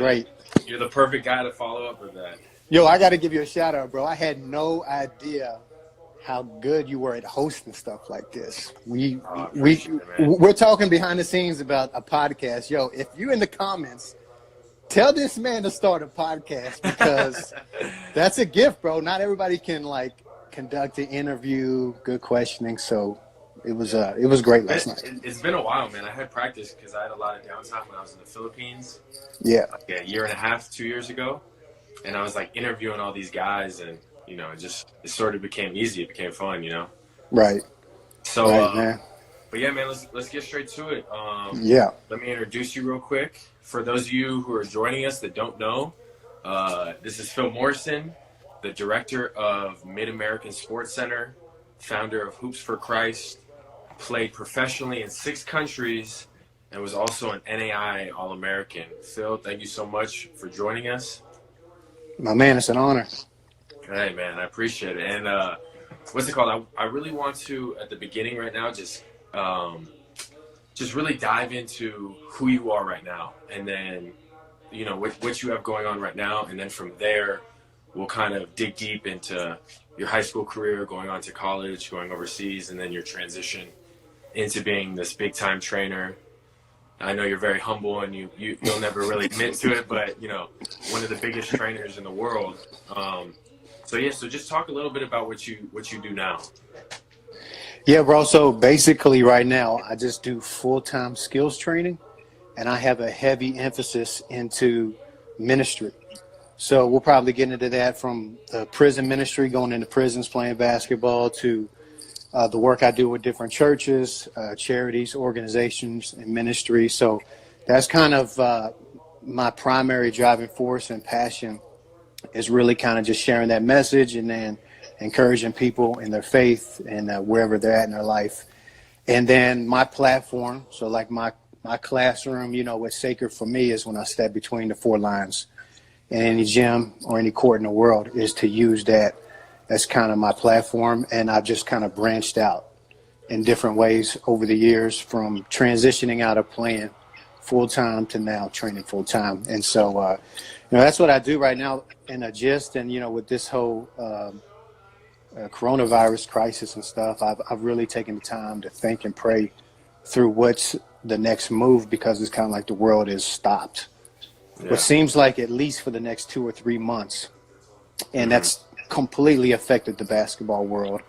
Great. You're the perfect guy to follow up with that. Yo, I got to give you a shout out, bro. I had no idea how good you were at hosting stuff like this. We're talking behind the scenes about a podcast. Yo, if you in the comments, tell this man to start a podcast because that's a gift, bro. Not everybody can like conduct an interview, good questioning. So it was great last night. It's been a while, man. I had practice because I had a lot of downtime when I was in the Philippines. Yeah. Like a year and a half, 2 years ago. And I was like interviewing all these guys, and it sort of became easy. It became fun, Right. So, right, man. But yeah, man, let's get straight to it. Yeah. Let me introduce you real quick. For those of you who are joining us that don't know, this is Phil Morrison, the director of Mid-American Sports Center, founder of Hoops for Christ, played professionally in 6 countries, and was also an NAI All-American. Phil, thank you so much for joining us. My man, it's an honor. Hey, man, I appreciate it. And what's it called? I really want to, at the beginning right now, just really dive into who you are right now. And then, what you have going on right now. And then from there, we'll kind of dig deep into your high school career, going on to college, going overseas, and then your transition into being this big-time trainer. I know you're very humble and you'll never really admit to it, but one of the biggest trainers in the world. So just talk a little bit about what you do now. Yeah, bro. So basically right now I just do full-time skills training, and I have a heavy emphasis into ministry. So we'll probably get into that, from the prison ministry, going into prisons, playing basketball, to the work I do with different churches, charities, organizations, and ministry. So that's kind of my primary driving force and passion, is really kind of just sharing that message and then encouraging people in their faith and wherever they're at in their life. And then my platform, so like my classroom, what's sacred for me is when I step between the 4 lines in any gym or any court in the world, is to use that. That's kind of my platform, and I've just kind of branched out in different ways over the years, from transitioning out of playing full-time to now training full-time. And so, that's what I do right now in a gist. And, with this whole coronavirus crisis and stuff, I've really taken the time to think and pray through what's the next move, because it's kind of like the world is stopped. Yeah. What seems like at least for the next 2 or 3 months. And that's completely affected the basketball world.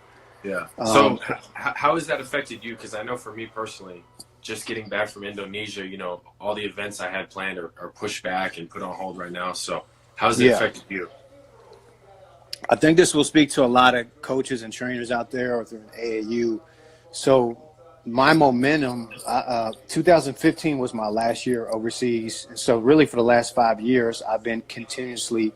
Yeah. So how has that affected you? Because I know for me personally, just getting back from Indonesia, all the events I had planned are pushed back and put on hold right now. So how has it affected you? I think this will speak to a lot of coaches and trainers out there, or through an AAU. So my momentum, 2015 was my last year overseas. And so really for the last 5 years, I've been continuously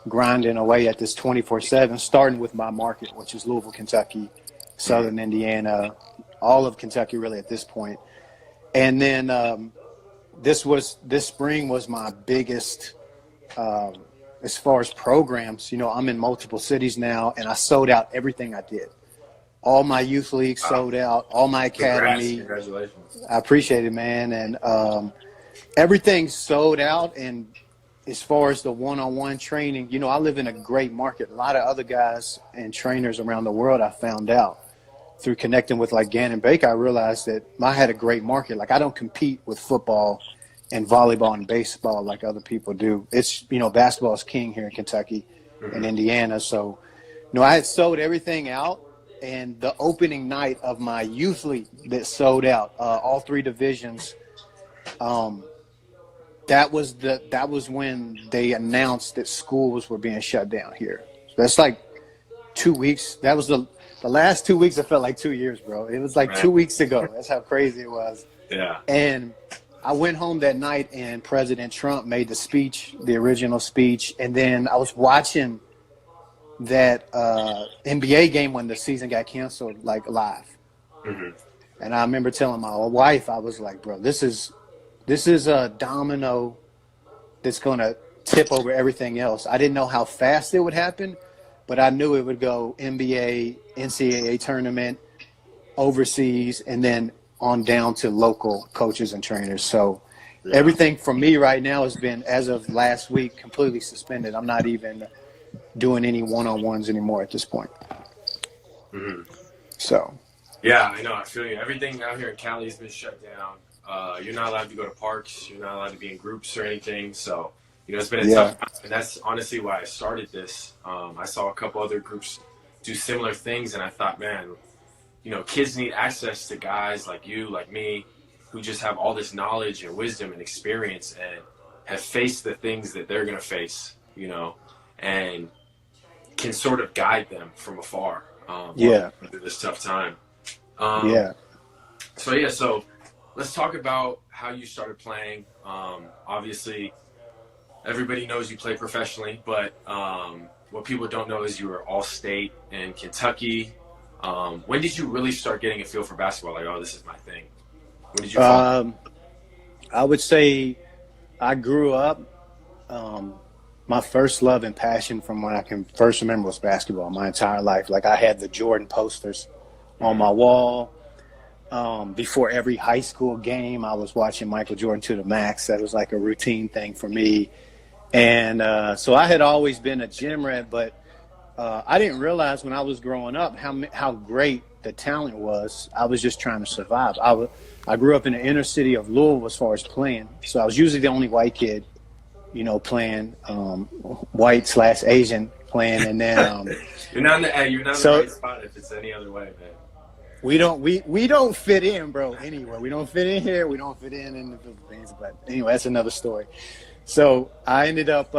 grinding away at this 24/7, starting with my market, which is Louisville, Kentucky, Southern Indiana, all of Kentucky really at this point. And then this spring was my biggest, as far as programs. I'm in multiple cities now, and I sold out everything I did. All my youth leagues sold out, all my academy. Congratulations. I appreciate it, man. And everything sold out. And as far as the one-on-one training, I live in a great market. A lot of other guys and trainers around the world, I found out through connecting with like Gannon Baker, I realized that I had a great market. Like, I don't compete with football and volleyball and baseball like other people do. It's, basketball is king here in Kentucky and Indiana. So, I had sold everything out, and the opening night of my youth league that sold out, all 3 divisions, that was when they announced that schools were being shut down here. So that's like 2 weeks. That was the last 2 weeks. I felt like 2 years, bro. It was like 2 weeks ago. That's how crazy it was. Yeah. And I went home that night, and President Trump made the speech, the original speech. And then I was watching that NBA game when the season got canceled, like live. Mm-hmm. And I remember telling my wife, I was like, bro, this is a domino that's going to tip over everything else. I didn't know how fast it would happen, but I knew it would go NBA, NCAA tournament, overseas, and then on down to local coaches and trainers. So Yeah. Everything for me right now has been, as of last week, completely suspended. I'm not even doing any one-on-ones anymore at this point. Hmm. So, Yeah, I know. I feel you. Everything out here in Cali has been shut down. You're not allowed to go to parks. You're not allowed to be in groups or anything. So, it's been a yeah, tough time. And that's honestly why I started this. I saw a couple other groups do similar things, and I thought, man, kids need access to guys like you, like me, who just have all this knowledge and wisdom and experience and have faced the things that they're going to face, and can sort of guide them from afar while yeah, they're through this tough time. Um, yeah. so let's talk about how you started playing. Obviously, everybody knows you play professionally, but what people don't know is you were all state in Kentucky. When did you really start getting a feel for basketball? Like, oh, this is my thing. When did you fall? Um, I would say I grew up. Um, my first love and passion from when I can first remember was basketball. My entire life, like I had the Jordan posters on Mm-hmm. my wall. Before every high school game, I was watching Michael Jordan to the max. That was like a routine thing for me. And so I had always been a gym rat, but I didn't realize when I was growing up how great the talent was. I was just trying to survive. I grew up in the inner city of Louisville as far as playing, so I was usually the only white kid, playing, white/Asian playing, and then You're not in the so right spot if it's any other way, man. we don't fit in, bro. Anywhere we don't fit in here, we don't fit in the Philippines. But anyway, that's another story. So I ended up,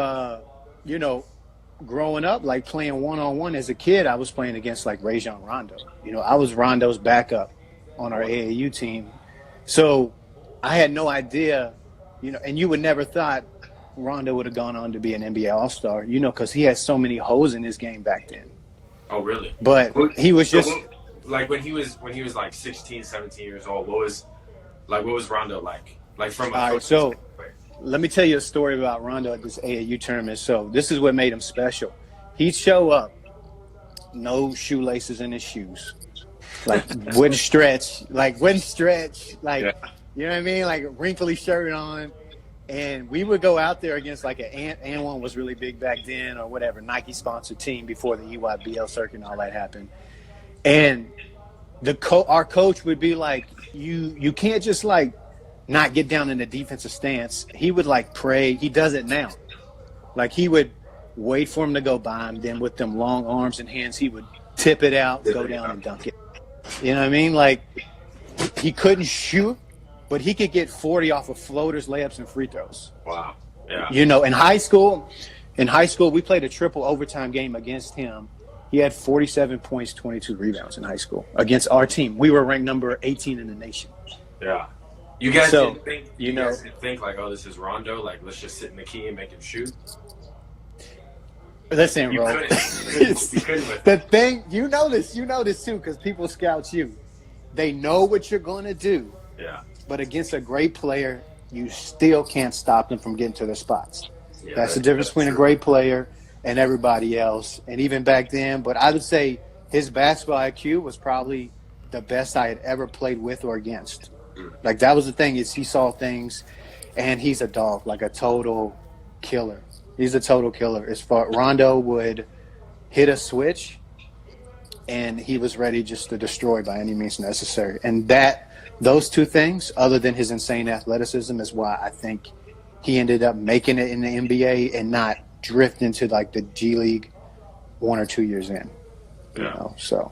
growing up, like playing one-on-one as a kid. I was playing against like Rajon Rondo. I was Rondo's backup on our AAU team. So I had no idea, and you would never thought Rondo would have gone on to be an NBA All-Star, because he had so many holes in his game back then. Oh, really? But he was So, just like when he was like 16, 17 years old, what was Rondo like? Like from all a right. So let me tell you a story about Rondo at this AAU tournament. So this is what made him special. He'd show up, no shoelaces in his shoes, like wouldn't stretch, like Yeah. you know what I mean, like a wrinkly shirt on. And we would go out there against like and one was really big back then, or whatever, Nike sponsored team before the EYBL circuit and all that happened. And our coach would be like, you can't just like not get down in the defensive stance. He would like pray. He does it now. Like he would wait for him to go by him. Then with them long arms and hands, he would tip it out, go down and dunk it. You know what I mean? Like he couldn't shoot, but he could get 40 off of floaters, layups, and free throws. Wow. Yeah. In high school, we played a triple overtime game against him. He had 47 points, 22 rebounds in high school against our team. We were ranked number 18 in the nation. Yeah. You guys So, didn't think you know, like, oh, this is Rondo. Like, let's just sit in the key and make him shoot. listen, You bro. couldn't. You couldn't with The thing, you know this too, because people scout you. They know what you're going to do, Yeah. but against a great player, you still can't stop them from getting to their spots. Yeah. That's the difference between a great player and everybody else. And even back then, but I would say his basketball IQ was probably the best I had ever played with or against. Like that was the thing, is he saw things, and he's a dog, like a total killer. He's a total killer. As far Rondo would hit a switch, and he was ready just to destroy by any means necessary. And those two things, other than his insane athleticism, is why I think he ended up making it in the NBA and not drift into like the G League 1 or 2 years in. Yeah. So,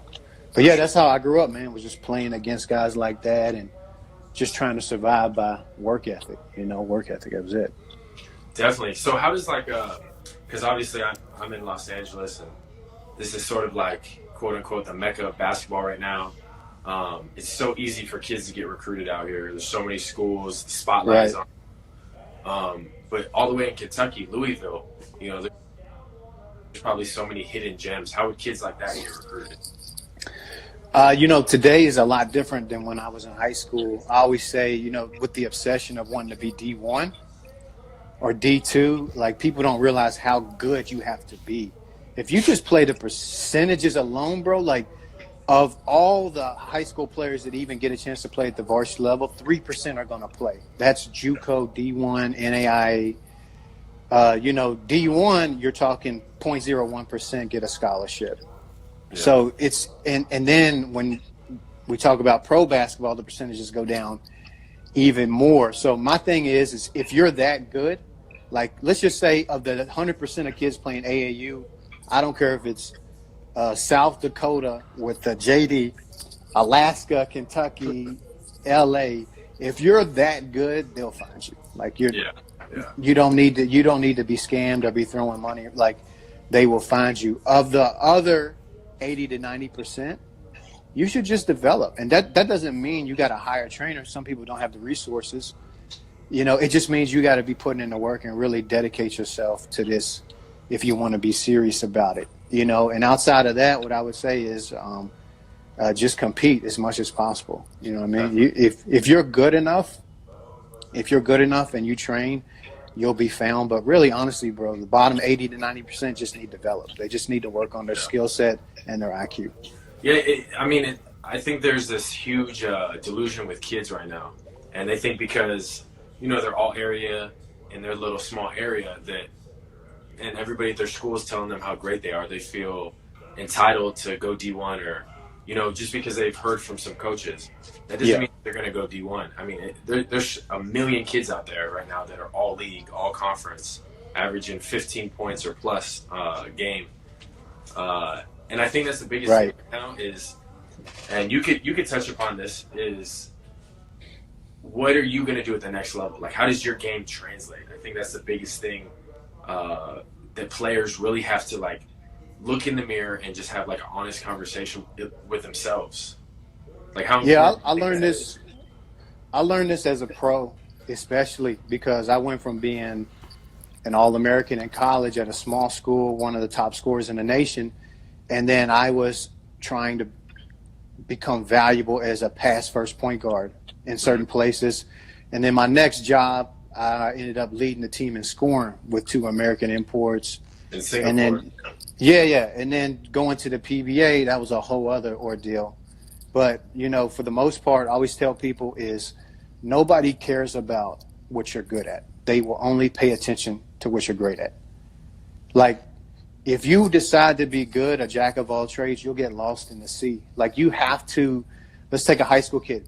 but yeah, that's how I grew up, man. Was just playing against guys like that and just trying to survive by work ethic. Work ethic. That was it. Definitely. So how does because obviously I'm in Los Angeles and this is sort of like quote unquote the mecca of basketball right now. It's so easy for kids to get recruited out here. There's so many schools, the spotlight is on. But all the way in Kentucky, Louisville, there's probably so many hidden gems. How would kids like that get recruited? Today is a lot different than when I was in high school. I always say, with the obsession of wanting to be D1 or D2, like people don't realize how good you have to be. If you just play the percentages alone, bro, like of all the high school players that even get a chance to play at the varsity level, 3% are going to play. That's JUCO, D1, NAIA. D1, you're talking 0.01% get a scholarship. Yeah. So it's and then when we talk about pro basketball, the percentages go down even more. So my thing is if you're that good, like let's just say of the 100% of kids playing AAU, I don't care if it's South Dakota with the JD, Alaska, Kentucky, LA. If you're that good, they'll find you. Like Yeah. Yeah. you don't need to be scammed or be throwing money. Like they will find you. Of the other 80 to 90%, you should just develop. And that doesn't mean you got to hire a trainer. Some people don't have the resources. It just means you got to be putting in the work and really dedicate yourself to this if you want to be serious about it. And outside of that, what I would say is just compete as much as possible. You know what I mean? If you're good enough, and you train, you'll be found. But really, honestly, bro, the bottom 80 to 90% just need to develop. They just need to work on their skill set and their IQ. Yeah, I think there's this huge delusion with kids right now, and they think because they're all area in their little small area and everybody at their school is telling them how great they are, they feel entitled to go D1 or just because they've heard from some coaches. That doesn't mean they're going to go D1. I mean, there's a million kids out there right now that are all league, all conference, averaging 15 points or plus a game. And I think that's the biggest thing right now is, and you could touch upon this, is what are you going to do at the next level? Like, how does your game translate? I think that's the biggest thing that players really have to, like, look in the mirror and just have, like, an honest conversation with themselves. Like, how I learned this. I learned this as a pro, especially because I went from being an All-American in college at a small school, one of the top scorers in the nation, and then I was trying to become valuable as a pass-first point guard in certain places. And then my next job, I ended up leading the team in scoring with 2 American imports. In Singapore. And then, and then going to the PBA, that was a whole other ordeal. But, for the most part, I always tell people is nobody cares about what you're good at. They will only pay attention to what you're great at. Like, if you decide to be good, a jack of all trades, you'll get lost in the sea. Like you have to, let's take a high school kid.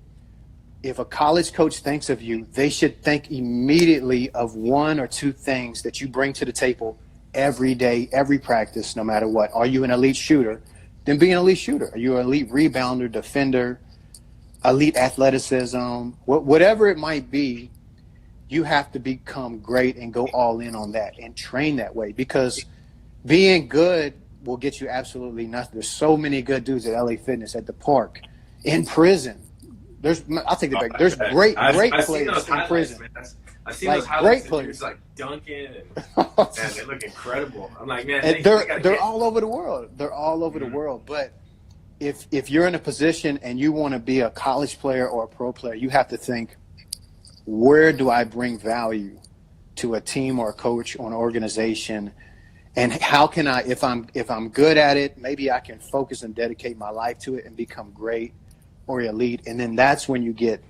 If a college coach thinks of you, they should think immediately of 1 or 2 things that you bring to the table every day, every practice, no matter what. Are you an elite shooter? Then be an elite shooter. Are you an elite rebounder, defender, elite athleticism? Whatever it might be, you have to become great and go all in on that and train that way, because being good will get you absolutely nothing. There's so many good dudes at LA Fitness, at the park, in prison. There's great players in prison. Man. I've seen those highlights. Great players like dunking and they look incredible. I'm like, man, they're all over the world. They're all over the world. But if you're in a position and you want to be a college player or a pro player, you have to think, where do I bring value to a team or a coach or an organization? And how can I, if I'm good at it, maybe I can focus and dedicate my life to it and become great or elite. And then that's when you get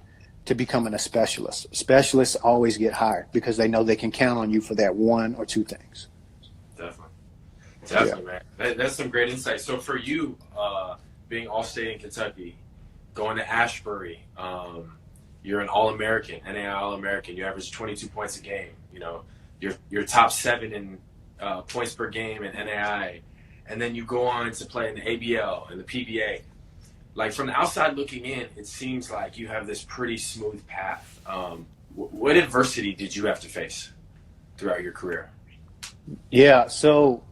to becoming a specialist. Specialists always get hired because they know they can count on you for that 1 or 2 things. Definitely, man. That's some great insight. So for you, being All-State in Kentucky, going to Ashbury, you're an All-American, NAIA All-American. You average 22 points a game. You're top 7 in points per game in NAIA, and then you go on to play in the ABL and the PBA. Like, from the outside looking in, it seems like you have this pretty smooth path. What adversity did you have to face throughout your career? Yeah, so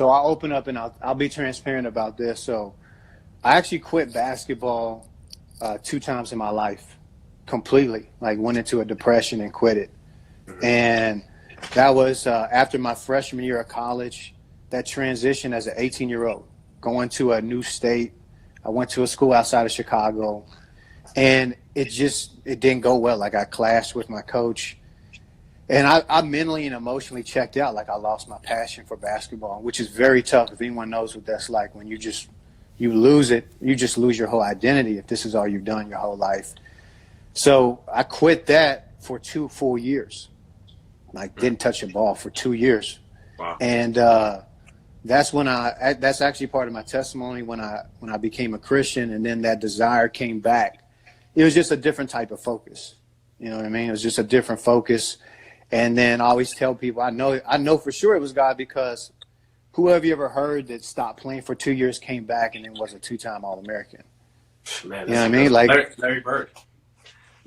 I'll open up and I'll be transparent about this. So I actually quit basketball 2 times in my life completely. Like, went into a depression and quit it. Mm-hmm. And that was after my freshman year of college, that transition as an 18-year-old, going to a new state. I went to a school outside of Chicago, and it didn't go well. Like, I clashed with my coach, and I mentally and emotionally checked out. Like, I lost my passion for basketball, which is very tough if anyone knows what that's like, when you just you lose it. You just lose your whole identity if this is all you've done your whole life. So I quit that for 2 full years. Like didn't touch a ball for 2 years. Wow. And that's when that's actually part of my testimony when I became a Christian, and then that desire came back. It was just a different type of focus. You know what I mean? It was just a different focus. And then I always tell people, I know for sure it was God, because who have you ever heard that stopped playing for 2 years, came back, and then was a 2-time All-American? Man, you know what I mean? Like Larry Bird.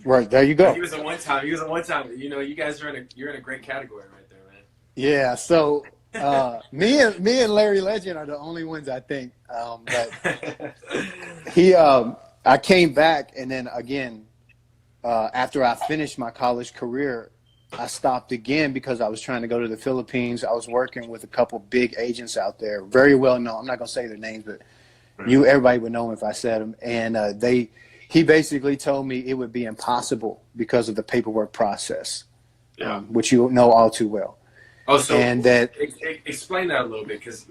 Right, there you go. He was a one-time. You know, you guys you're in a great category right there, man. Yeah. So me and Larry Legend are the only ones, I think. But I came back, and then again, after I finished my college career, I stopped again because I was trying to go to the Philippines. I was working with a couple big agents out there, very well known. I'm not gonna say their names, but everybody would know them if I said them. And he basically told me it would be impossible because of the paperwork process, which you know all too well. Oh, so and that explain that a little bit, because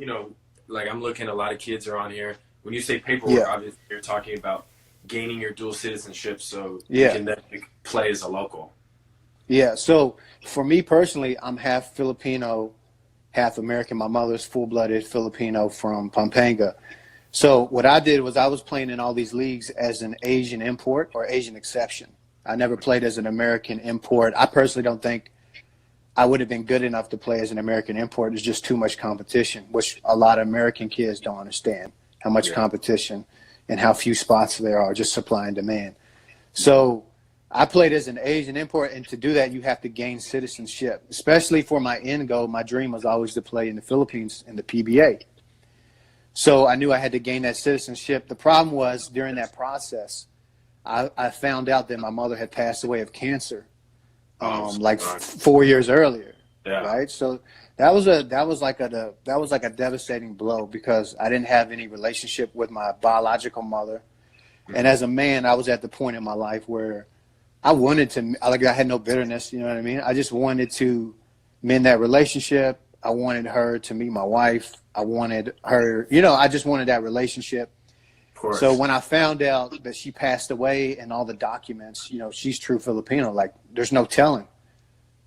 like I'm looking, a lot of kids are on here. When you say paperwork, obviously you're talking about gaining your dual citizenship, so you can then play as a local. Yeah. So for me personally, I'm half Filipino, half American. My mother's full-blooded Filipino from Pampanga. So what I did was I was playing in all these leagues as an Asian import or Asian exception. I never played as an American import. I personally don't think I would have been good enough to play as an American import. There's just too much competition, which a lot of American kids don't understand, how much competition and how few spots there are, just supply and demand. So I played as an Asian import, and to do that, you have to gain citizenship, especially for my end goal. My dream was always to play in the Philippines in the PBA. So I knew I had to gain that citizenship. The problem was during that process, I found out that my mother had passed away of cancer, 4 years earlier. Yeah. Right. So that was like a devastating blow, because I didn't have any relationship with my biological mother. And as a man, I was at the point in my life where I wanted to, I had no bitterness. You know what I mean? I just wanted to mend that relationship. I wanted her to meet my wife. I wanted her, I just wanted that relationship. Of course. So when I found out that she passed away and all the documents, she's true Filipino, like there's no telling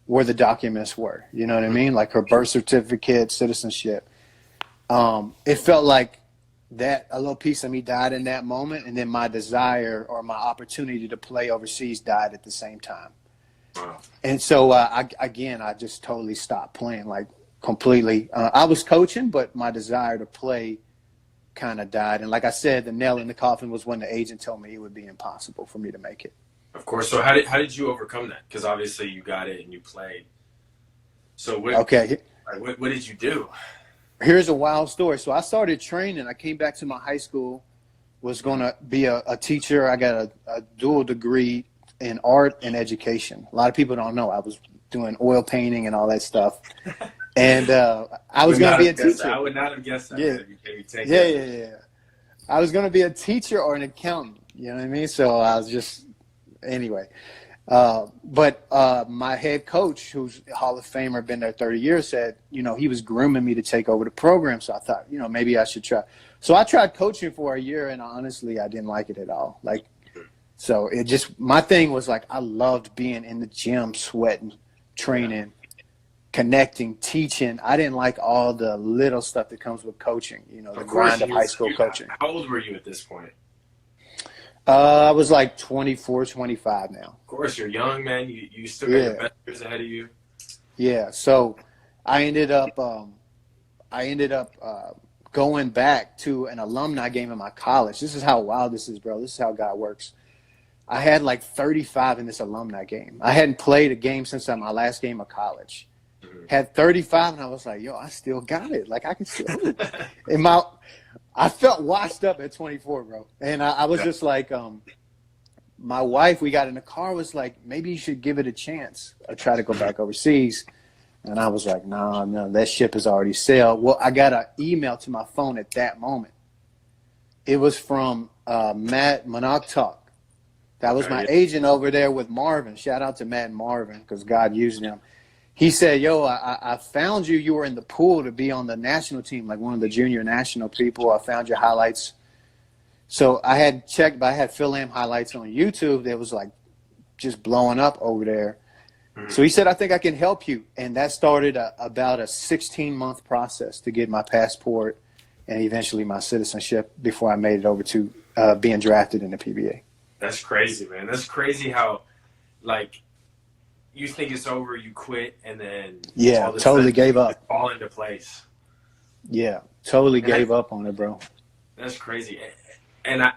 where the documents were. You know what I mean? Like her birth certificate, citizenship. It felt like that a little piece of me died in that moment, and then my desire or my opportunity to play overseas died at the same time. Wow. And so I just totally stopped playing, like completely. I was coaching, but my desire to play kind of died. And like I said, the nail in the coffin was when the agent told me it would be impossible for me to make it. Of course. So how did you overcome that? Because obviously you got it and you played. So what did you do? Here's a wild story. So I started training. I came back to my high school, was going to be a teacher. I got a dual degree in art and education. A lot of people don't know I was doing oil painting and all that stuff. And I was going to be a teacher. I would not have guessed that. Yeah. I was going to be a teacher or an accountant. You know what I mean? So I was just, anyway. But my head coach, who's a Hall of Famer, been there 30 years, said, he was grooming me to take over the program. So I thought, maybe I should try. So I tried coaching for a year, and honestly, I didn't like it at all. So it just, my thing was like, I loved being in the gym, sweating, training, connecting, teaching. I didn't like all the little stuff that comes with coaching, the grind of high school coaching. How old were you at this point? I was like 24, 25 now. Of course, you're young, man. You still got your best years ahead of you. Yeah. So I ended up going back to an alumni game in my college. This is how wild this is, bro. This is how God works. I had like 35 in this alumni game. I hadn't played a game since my last game of college. Had 35, and I was like, yo, I still got it. Like, I can still I felt washed up at 24, bro. And I was just like, my wife, we got in the car, was like, maybe you should give it a chance or try to go back overseas. And I was like, no, that ship has already sailed. Well, I got an email to my phone at that moment. It was from Matt Montauk. That was my agent over there with Marvin. Shout out to Matt and Marvin, because God used him. He said, yo, I found you. You were in the pool to be on the national team, like one of the junior national people. I found your highlights So I had checked, but I had Phil Lamb highlights on YouTube that was like just blowing up over there. So he said, I think I can help you. And that started about a 16-month process to get my passport and eventually my citizenship before I made it over to being drafted in the PBA. That's crazy, man. That's crazy how, like, you think it's over, you quit, and then Yeah, all of a totally sudden gave up. fall into place. Yeah, totally gave up on it, bro. That's crazy. And I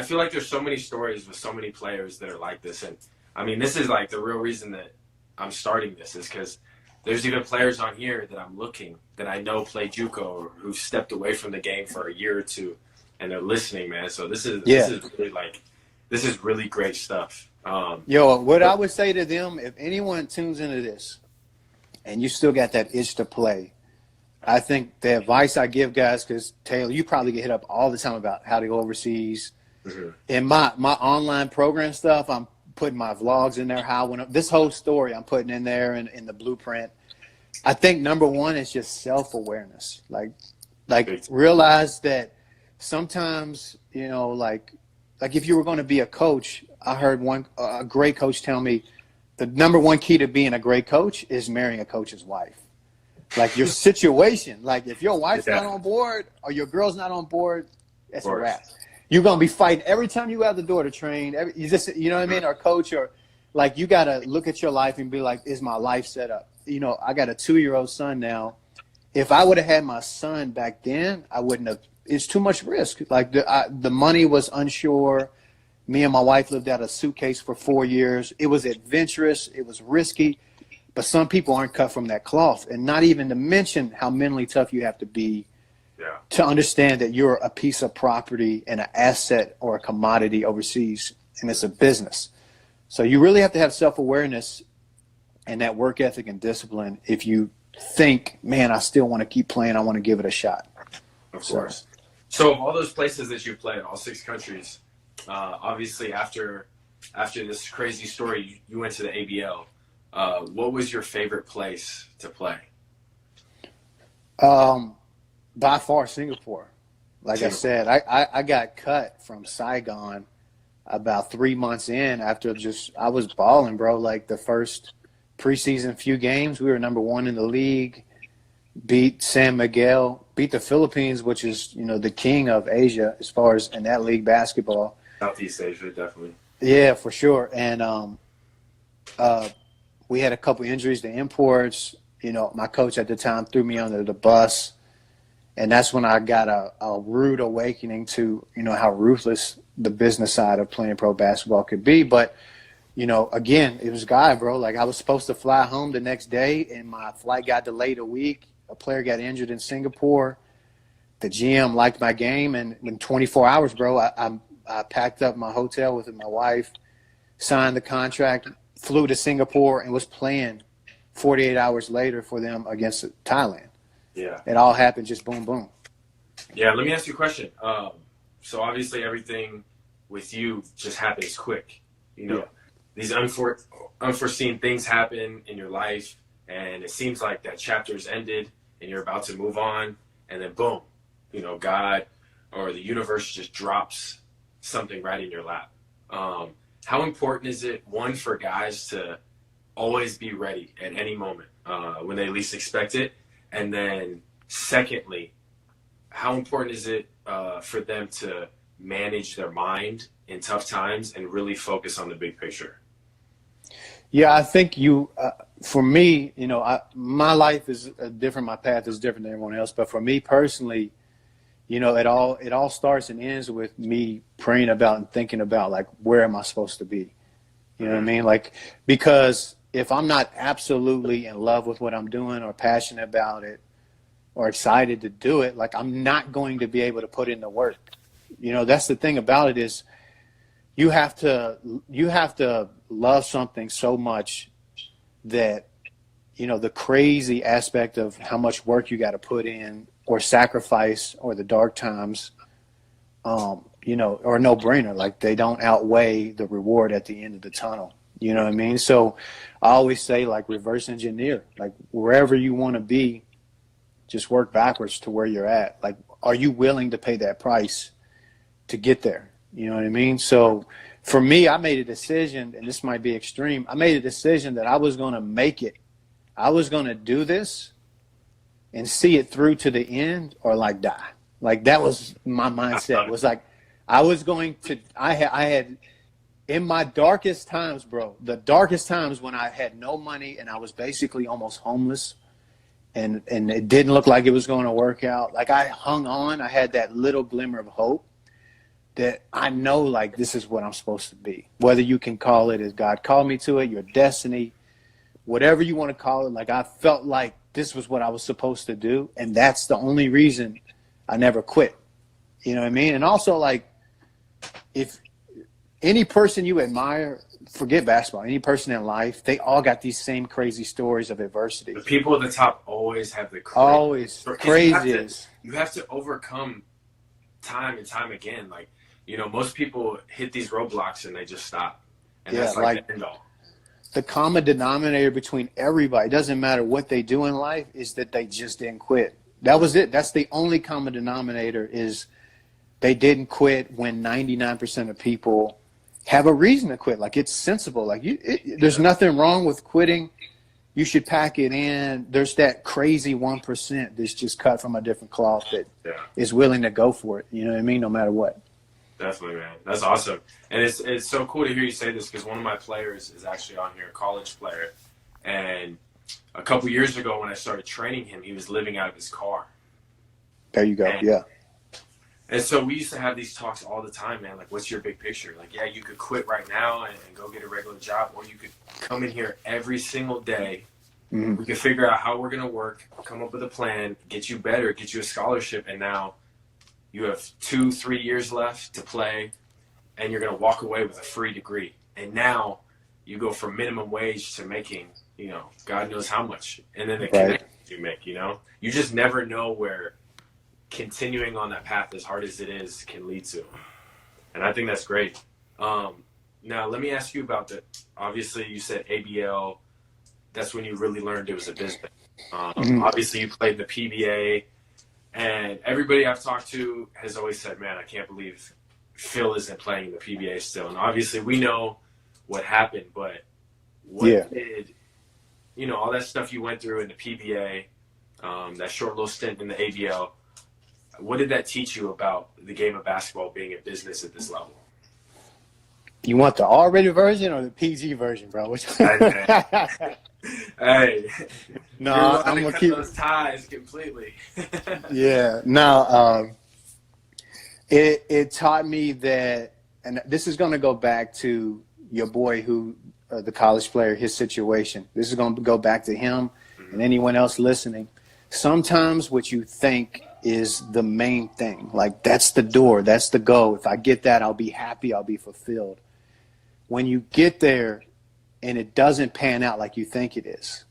feel like there's so many stories with so many players that are like this. And I mean, this is like the real reason that I'm starting this is because there's even players on here that I'm looking that I know play JUCO or who've stepped away from the game for a year or two, and they're listening, man. So this is really great stuff. Yo, what I would say to them, if anyone tunes into this and you still got that itch to play, I think the advice I give guys, because Taylor, you probably get hit up all the time about how to go overseas. Mm-hmm. In my online program stuff, I'm putting my vlogs in there, how I went up. This whole story I'm putting in there in the blueprint. I think number one is just self-awareness. Like realize that sometimes, you know, like if you were going to be a coach, I heard a great coach tell me the number one key to being a great coach is marrying a coach's wife. Like your situation, like if your wife's not on board or your girl's not on board, that's a wrap. You're going to be fighting every time you go out the door to train. You know what I mean? Or coach, or like you got to look at your life and be like, is my life set up? You know, I got a 2-year-old son now. If I would have had my son back then, I wouldn't have. It's too much risk. Like the money was unsure. Me and my wife lived out a suitcase for 4 years. It was adventurous. It was risky. But some people aren't cut from that cloth. And not even to mention how mentally tough you have to be to understand that you're a piece of property and an asset or a commodity overseas, and it's a business. So you really have to have self-awareness and that work ethic and discipline if you think, man, I still want to keep playing. I want to give it a shot. Of course. So of all those places that you played, all 6 countries, obviously after this crazy story, you went to the ABL. What was your favorite place to play? By far, Singapore. Like I said, I got cut from Saigon about 3 months in after I was balling, bro. Like the first preseason few games, we were number 1 in the league, beat San Miguel, beat the Philippines, which is, you know, the king of Asia as far as in that league basketball. Southeast Asia, definitely. Yeah, for sure. And we had a couple injuries to imports. You know, my coach at the time threw me under the bus. And that's when I got a rude awakening to, you know, how ruthless the business side of playing pro basketball could be. But, you know, again, it was God, bro. Like I was supposed to fly home the next day and my flight got delayed a week. A player got injured in Singapore. The GM liked my game. And in 24 hours, bro, I packed up my hotel with my wife, signed the contract, flew to Singapore, and was playing 48 hours later for them against Thailand. Yeah. It all happened just boom, boom. Yeah, let me ask you a question. So obviously everything with you just happens quick. You know, these unforeseen things happen in your life, and it seems like that chapter's ended and you're about to move on, and then boom, you know, God or the universe just drops something right in your lap. How important is it, one, for guys to always be ready at any moment when they least expect it? And then secondly, how important is it for them to manage their mind in tough times and really focus on the big picture? Yeah, I think for me, you know, my life is different. My path is different than everyone else. But for me personally, you know, it all starts and ends with me praying about and thinking about, like, where am I supposed to be? You know what I mean? Like, because if I'm not absolutely in love with what I'm doing or passionate about it or excited to do it, like, I'm not going to be able to put in the work. You know, that's the thing about it is you have to love something so much that, you know, the crazy aspect of how much work you got to put in or sacrifice or the dark times, you know, are no brainer. Like, they don't outweigh the reward at the end of the tunnel. You know what I mean? So I always say, like, reverse engineer. Like, wherever you want to be, just work backwards to where you're at. Like, are you willing to pay that price? to get there. You know what I mean? So for me, I made a decision, and this might be extreme. I made a decision that I was going to make it. I was going to do this and see it through to the end or like die. Like that was my mindset. Was like I was going to I had in my darkest times, bro, the darkest times when I had no money and I was basically almost homeless and it didn't look like it was going to work out. Like I hung on, I had that little glimmer of hope that I know like this is what I'm supposed to be. Whether you can call it as God called me to it, your destiny, whatever you want to call it, like I felt like this was what I was supposed to do. And that's the only reason I never quit. You know what I mean? And also like if any person you admire, forget basketball, any person in life, they all got these same crazy stories of adversity. The people at the top always have the craziest. You have to overcome time and time again. Like, you know, most people hit these roadblocks and they just stop. And that's like the end all. The common denominator between everybody, doesn't matter what they do in life, is that they just didn't quit. That was it. That's the only common denominator is they didn't quit when 99% of people have a reason to quit. Like it's sensible. Like there's nothing wrong with quitting. You should pack it in. There's that crazy 1% that's just cut from a different cloth that is willing to go for it. You know what I mean? No matter what. Definitely, man. That's awesome. And it's so cool to hear you say this because one of my players is actually on here, a college player. And a couple years ago when I started training him, he was living out of his car. There you go. And so we used to have these talks all the time, man. Like, what's your big picture? Like, yeah, you could quit right now and go get a regular job, or you could come in here every single day. Mm-hmm. We could figure out how we're going to work, come up with a plan, get you better, get you a scholarship, and now you have 2-3 years left to play, and you're going to walk away with a free degree. And now you go from minimum wage to making, you know, God knows how much. And then the connections you make, you know. You just never know where continuing on that path, as hard as it is, can lead to. And I think that's great. Now, let me ask you about obviously you said ABL. That's when you really learned it was a business. Obviously you played the PBA. And everybody I've talked to has always said, man, I can't believe Phil isn't playing the PBA still. And obviously we know what happened, but what did, you know, all that stuff you went through in the PBA, that short little stint in the ABL, what did that teach you about the game of basketball being a business at this level? You want the R-rated version or the PG version, bro? Hey, no, I'm gonna keep those ties completely. It taught me that, and this is going to go back to your boy who, the college player, his situation. This is going to go back to him and anyone else listening. Sometimes what you think is the main thing, like that's the door, that's the go. If I get that, I'll be happy, I'll be fulfilled. When you get there and it doesn't pan out like you think it is,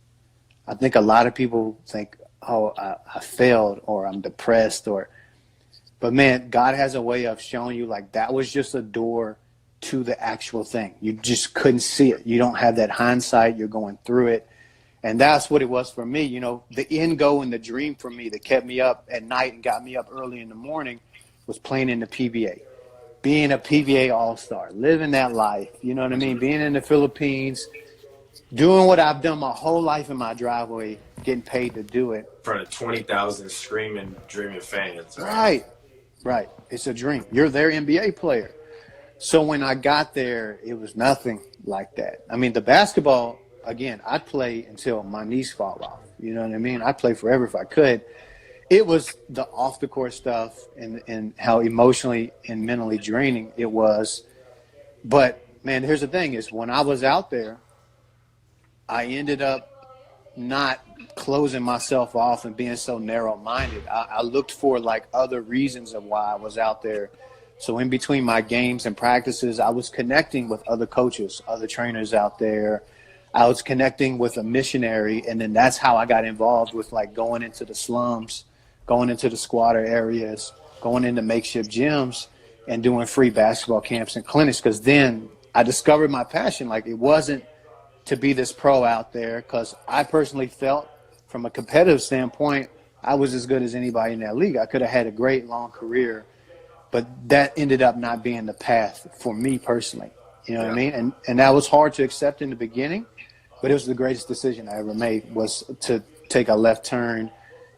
I think a lot of people think, oh, I failed or I'm depressed but man, God has a way of showing you like that was just a door to the actual thing. You just couldn't see it. You don't have that hindsight. You're going through it. And that's what it was for me. You know, the end goal and the dream for me that kept me up at night and got me up early in the morning was playing in the PBA, being a PBA all-star, living that life. You know what I mean? Being in the Philippines, doing what I've done my whole life in my driveway, getting paid to do it. In front of 20,000 screaming, dreaming fans. Right. It's a dream. You're their NBA player. So when I got there, it was nothing like that. I mean, the basketball, again, I'd play until my knees fall off. You know what I mean? I'd play forever if I could. It was the off-the-court stuff and how emotionally and mentally draining it was. But, man, here's the thing is when I was out there, I ended up not closing myself off and being so narrow-minded. I looked for, like, other reasons of why I was out there. So in between my games and practices, I was connecting with other coaches, other trainers out there. I was connecting with a missionary, and then that's how I got involved with, like, going into the slums, going into the squatter areas, going into makeshift gyms, and doing free basketball camps and clinics, because then I discovered my passion. Like, it wasn't to be this pro out there, because I personally felt from a competitive standpoint, I was as good as anybody in that league. I could have had a great long career, but that ended up not being the path for me personally. You know what I Yeah. mean? And that was hard to accept in the beginning, but it was the greatest decision I ever made, was to take a left turn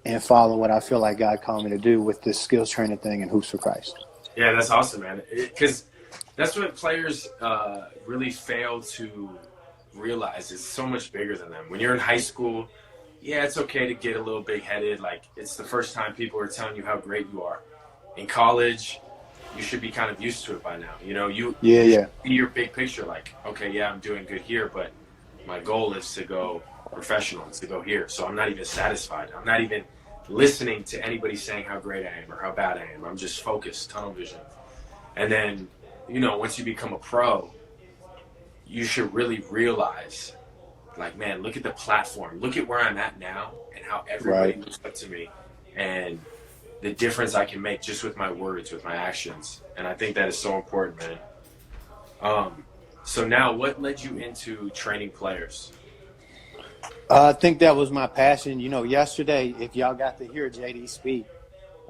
and follow what I feel like God called me to do with this skills training thing and Hoops for Christ. Yeah, that's awesome, man. Because that's what players really fail to realize is so much bigger than them. When you're in high school, yeah, it's okay to get a little big headed. Like, it's the first time people are telling you how great you are. In college, you should be kind of used to it by now. You know, you Yeah. see your big picture, like, okay, yeah, I'm doing good here, but my goal is to go professional, to go here. So I'm not even satisfied. I'm not even listening to anybody saying how great I am or how bad I am. I'm just focused, tunnel vision. And then, you know, once you become a pro, you should really realize, like, man, look at the platform. Look at where I'm at now and how everybody Right. looks up to me and the difference I can make just with my words, with my actions. And I think that is so important, man. So now, what led you into training players? I think that was my passion. You know, yesterday, if y'all got to hear JD speak,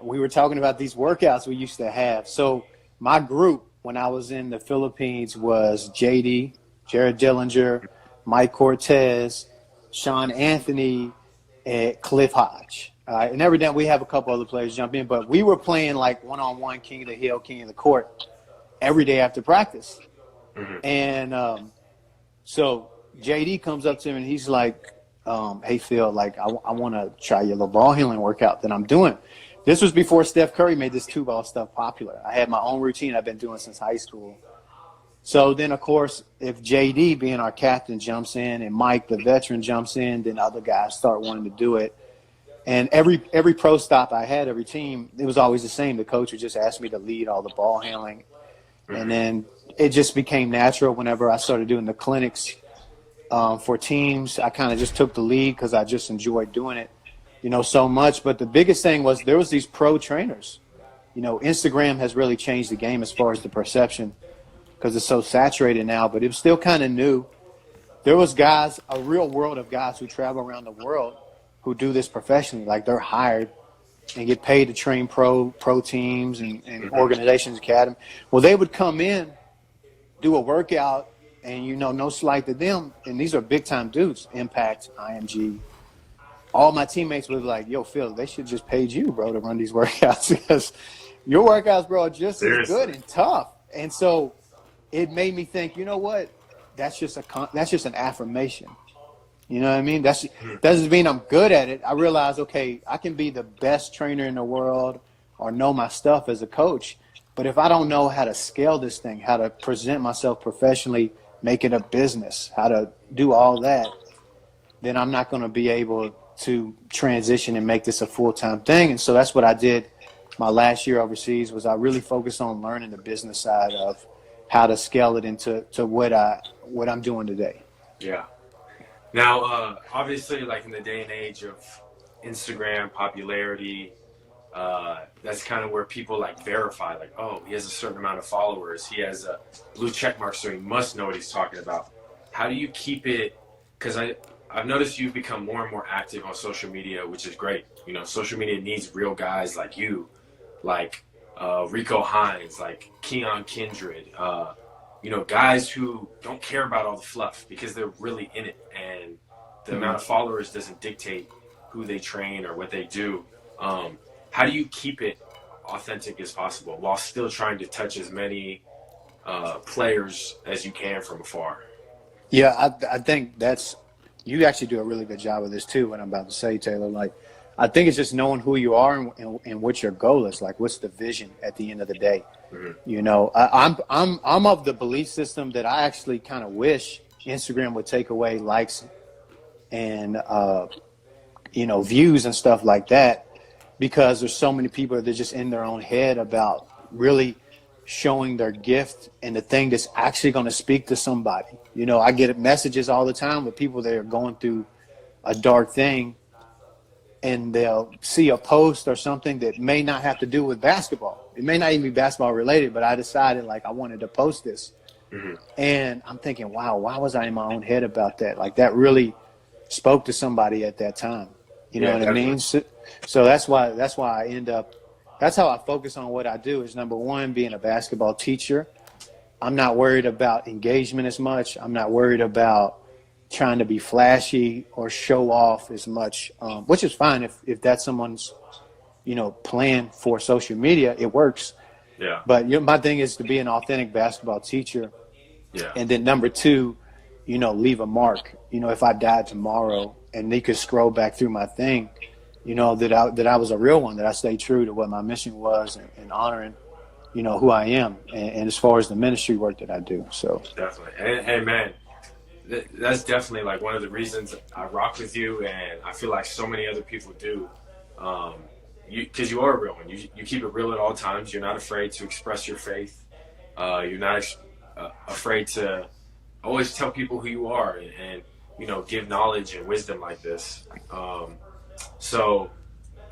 we were talking about these workouts we used to have. So my group when I was in the Philippines was JD, Jared Dillinger, Mike Cortez, Sean Anthony, and Cliff Hodge. And every day we have a couple other players jump in, but we were playing like one-on-one, king of the hill, king of the court every day after practice. Mm-hmm. And so JD comes up to me and he's like, hey, Phil, like, I want to try your little ball handling workout that I'm doing. This was before Steph Curry made this two-ball stuff popular. I had my own routine I've been doing since high school. So then, of course, if JD, being our captain, jumps in and Mike, the veteran, jumps in, then other guys start wanting to do it. And every pro stop I had, every team, it was always the same. The coach would just ask me to lead all the ball handling. Mm-hmm. And then it just became natural whenever I started doing the clinics for teams. I kind of just took the lead because I just enjoyed doing it, you know, so much. But the biggest thing was there was these pro trainers. You know, Instagram has really changed the game as far as the perception because it's so saturated now, but it was still kind of new. There was guys, a real world of guys who travel around the world who do this professionally. Like, they're hired and get paid to train pro teams and organizations, academy. Well, they would come in, do a workout, and, you know, no slight to them, and these are big-time dudes, Impact, IMG. All my teammates would be like, yo, Phil, they should just paid you, bro, to run these workouts because your workouts, bro, are just as good and tough. And so it made me think, you know what? That's just an affirmation. You know what I mean? That doesn't mean I'm good at it. I realize, okay, I can be the best trainer in the world or know my stuff as a coach, but if I don't know how to scale this thing, how to present myself professionally, make it a business, how to do all that, then I'm not going to be able to transition and make this a full-time thing. And so that's what I did my last year overseas, was I really focused on learning the business side of how to scale it into what I'm doing today. Yeah. Now, obviously, like in the day and age of Instagram popularity, that's kind of where people like verify, like, oh, he has a certain amount of followers, he has a blue check mark, so he must know what he's talking about. How do you keep it? Because I've noticed you've become more and more active on social media, which is great. You know, social media needs real guys like you, like Rico Hines, like Keon Kindred, you know, guys who don't care about all the fluff because they're really in it, and the amount of followers doesn't dictate who they train or what they do. How do you keep it authentic as possible while still trying to touch as many players as you can from afar? Yeah, I think you actually do a really good job of this too, what I'm about to say, Taylor. Like, I think it's just knowing who you are and what your goal is. Like, what's the vision at the end of the day? Mm-hmm. You know, I'm of the belief system that I actually kind of wish Instagram would take away likes and you know, views and stuff like that, because there's so many people that are just in their own head about really showing their gift and the thing that's actually going to speak to somebody. You know, I get messages all the time with people that are going through a dark thing, and they'll see a post or something that may not have to do with basketball. It may not even be basketball related, but I decided, like, I wanted to post this. Mm-hmm. And I'm thinking, wow, why was I in my own head about that? Like, that really spoke to somebody at that time. You know what I mean? So that's why I end up that's how I focus on what I do. Is number one, being a basketball teacher. I'm not worried about engagement as much. I'm not worried about trying to be flashy or show off as much, which is fine if that's someone's plan for social media. It works. Yeah. But my thing is to be an authentic basketball teacher, Yeah. and then number two, leave a mark. If I died tomorrow and they could scroll back through my thing, that I was a real one, that I stayed true to what my mission was, and honoring who I am, and as far as the ministry work that I do. So Definitely. And man, that's definitely like one of the reasons I rock with you, and I feel like so many other people do. Because you are a real one. You keep it real at all times. You're not afraid to express your faith. You're not afraid to always tell people who you are, and give knowledge and wisdom like this. So,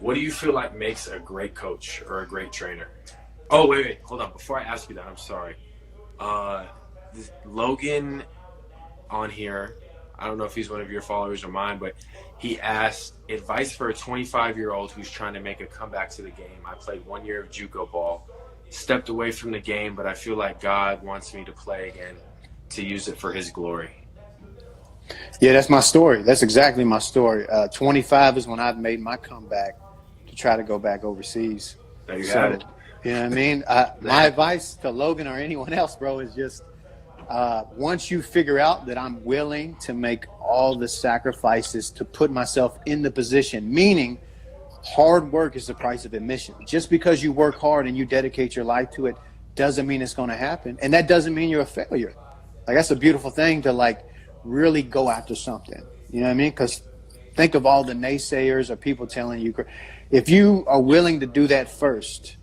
what do you feel like makes a great coach or a great trainer? Oh, wait, hold on. Before I ask you that, I'm sorry. Logan on here, I don't know if he's one of your followers or mine, but he asked advice for a 25-year-old who's trying to make a comeback to the game. I played 1 year of JUCO ball, stepped away from the game, but I feel like God wants me to play again to use it for his glory. yeah, that's my story. That's exactly my story. 25 is when I've made my comeback to try to go back overseas. There you had it. You know what I mean? My advice to Logan or anyone else, bro, is just once you figure out that I'm willing to make all the sacrifices to put myself in the position, meaning hard work is the price of admission. Just because you work hard and you dedicate your life to it doesn't mean it's going to happen. And that doesn't mean you're a failure. Like, that's a beautiful thing to, like, really go after something. You know what I mean? Because think of all the naysayers or people telling you. If you are willing to do that first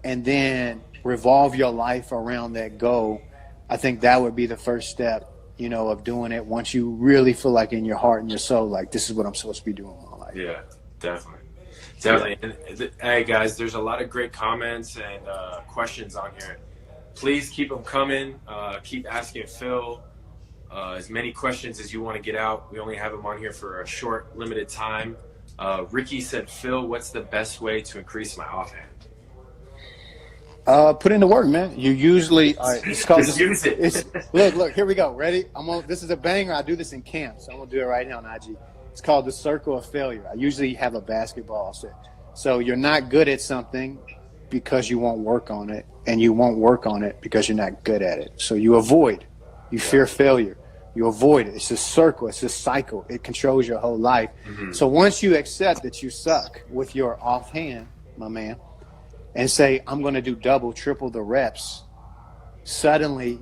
and then revolve your life around that goal, I think that would be the first step, of doing it once you really feel like in your heart and your soul, like, this is what I'm supposed to be doing with my life. Yeah, definitely. Definitely. And, hey, guys, there's a lot of great comments and questions on here. Please keep them coming. Keep asking Phil as many questions as you want to get out. We only have him on here for a short, limited time. Ricky said, Phil, what's the best way to increase my offhand? Put in the work, man. You usually it's called. Just use it. Look. Here we go. Ready? This is a banger. I do this in camp, so I'm gonna do it right now on IG. It's called the circle of failure. I usually have a basketball set. So you're not good at something because you won't work on it, and you won't work on it because you're not good at it. So you avoid. You fear failure. You avoid it. It's a circle. It's a cycle. It controls your whole life. Mm-hmm. So once you accept that you suck with your offhand, my man, and say, I'm going to do double, triple the reps, suddenly